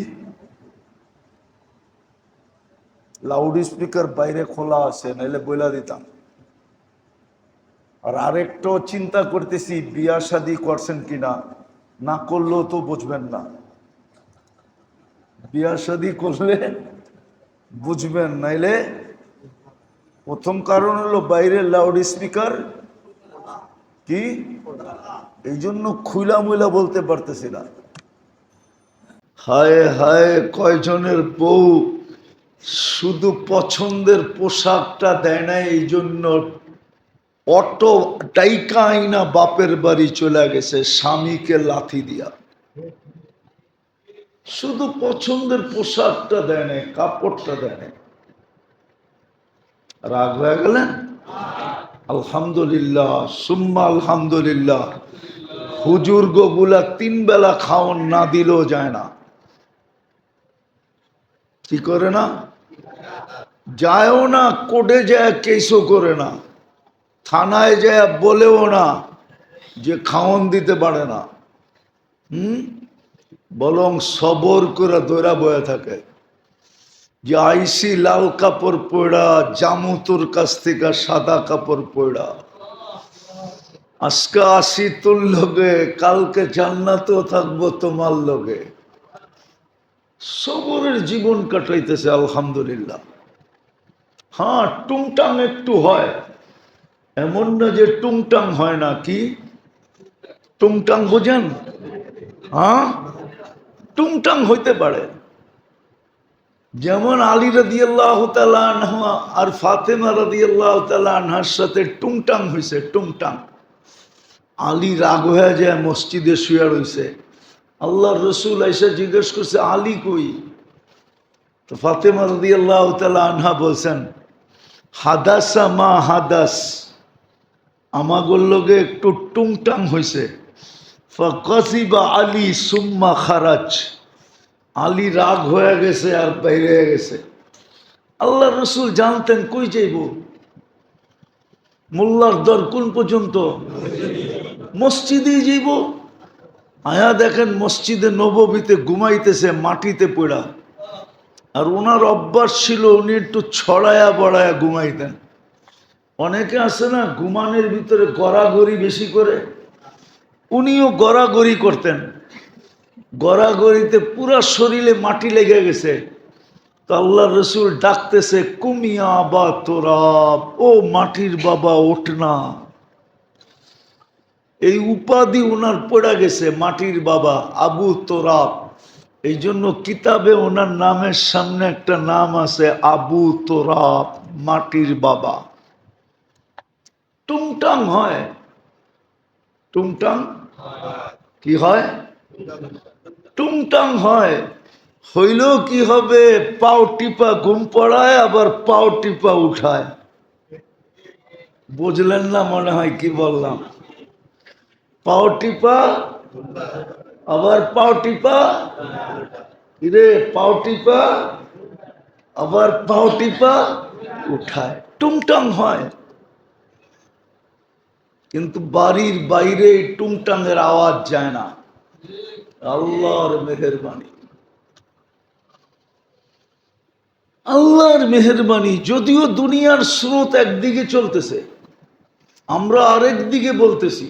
লাউড স্পিকার বাইরে খোলা আছে, নাইলে বইলা দিতাম। আর আরেকটাও চিন্তা করতেছি, বিয়া শাদী করছেন কিনা, না করলেও তো বুঝবেন না। বিয়া শাদী করলে বুঝবেন, নাইলে প্রথম কারণ হলো বাইরের লাউড স্পিকার কি, এই জন্য খুইলা মুইলা বলতে পারতেছি না। হায় হায়, কয়জনের বউ শুধু পছন্দের পোশাকটা দেয় না, এই জন্য অটো টাইকা আইনা বাপের বাড়ি চলে গেছে স্বামীকে লাথি দিয়া। শুধু পছন্দের পোশাকটা দেয় না, কাপড়টা দেয় না। রাগ হয়ে গেলেন? আলহামদুলিল্লাহ সুম্মা আলহামদুলিল্লাহ, হুজুর গোগুলা 3 বেলা খাওয়ান না দিলেও যায় না। কি করে না? যায়ও না, কোর্টে যায় কেসও করে না, থানায় যায় বলেও না যে খাওয়ান দিতে পারে না। বরং সবর করে দৌড়া বয়ে থাকে যে আইসি লাল কাপড় পড়া, জামু তোর কাছ থেকে সাদা কাপড় পড়া, আজকে আসি তোর লগে, কালকে জান্নাতেও থাকবো তোমার লগে। সবরের জীবন কাটাইতেছে আলহামদুলিল্লাহ। হ্যাঁ, টুংটাং একটু হয়, এমন না যে টুংটাং হয় না। কি টুংটাং বোঝেন? হ্যাঁ, টুংটাং হইতে পারে। যেমন আলী রাদিয়াল্লাহু তাআলা আনহু আর ফাতেমা রাদিয়াল্লাহু তাআলা আনহার সাথে টুংটাং হয়েছে, টুংটাং। আলী রাগ হয়ে যায়, মসজিদে শুয়ে রয়েছে। আল্লাহর রসুল এসে জিজ্ঞেস করছে, আলী কই? তো ফাতেমা রাদিয়াল্লাহু তাআলা আনহা বলছেন, হাদাসা মা হাদাস, আমাগোর লগে একটু টুংটাং হয়েছে। ফাকাসিবা আলী সুম্মা খারাজ, আলী রাগ হয়ে গেছে আর বাইরে গেছে। আল্লাহ রসুল জানতেন কই যাইব, মোল্লার দর কোন পর্যন্ত, মসজিদেই যাইব। আয়া দেখেন মসজিদে নববীতে ঘুমাইতেছে মাটিতে পড়া। আর ওনার অভ্যাস ছিল উনি একটু ছড়ায়া বড়ায়া ঘুমাইতেন। অনেকে আছে না ঘুমানোর ভিতরে গড়াগড়ি বেশি করে, উনিও গড়াগড়ি করতেন। গড়াগড়িতে পুরা শরীরে মাটি লেগে গেছে। তো আল্লাহ রসুল ডাকতেছে, কুমিয়া বা তোরাব, ও মাটির বাবা ওঠ না। এই উপাধি ওনার পড়ে গেছে, মাটির বাবা, আবু তোরাব। এই জন্য কিতাবে ওনার নামের সামনে একটা নাম আছে, আবু তোরাব, মাটির বাবা। টুংটাং হয়, টুংটাং কি হয়, টুংটাং হয়। হইলেও কি হবে, পাও টিপা ঘুম পড়ায়, আবার পাও টিপা উঠায়। বুঝলেন না মনে হয় কি বললাম? পাও টিপা আবার পাও টিপা, রে পাও টিপা, আবার পাও টিপা উঠায়, টুংটাং হয়। কিন্তু বাড়ির বাইরে এই টুংটাংয়ের আওয়াজ যায় না। আল্লাহর মেহেরবানি, আল্লাহর মেহেরবানি। যদিও দুনিয়ার স্রোত একদিকে চলতেছে, আমরা আরেক দিকে বলতেছি।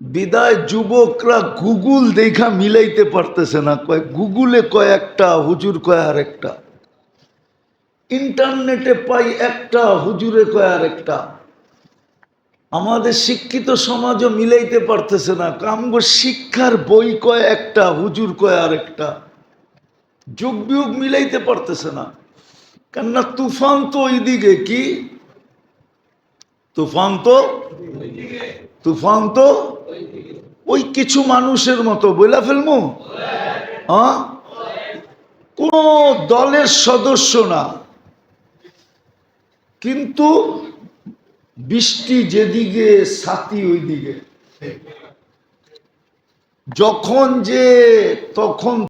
বিদায় যুবকরা গুগল দেখা মিলাইতে পারতেছে না, কয় গুগলে কয় একটা, হুজুর কয় আরেকটা, ইন্টারনেটে পাই একটা, হুজুরে কয় আরেকটা। আমাদের শিক্ষিত সমাজও মিলাইতে পারতেছে না, আমগো শিক্ষার বই কয় একটা, হুজুর কয় আরেকটা, যুগ বিয়োগ মিলাইতে পারতেছে না। কেননা তুফান তো ওইদিকে, কি তুফান তো, তুফান তো ওই কিছু মানুষের মতো বইলা ফেলমু, হ্যাঁ, কোন দলের সদস্য না, কিন্তু বৃষ্টি যেদিকে ছাতি ওইদিকে, যখন যে তখন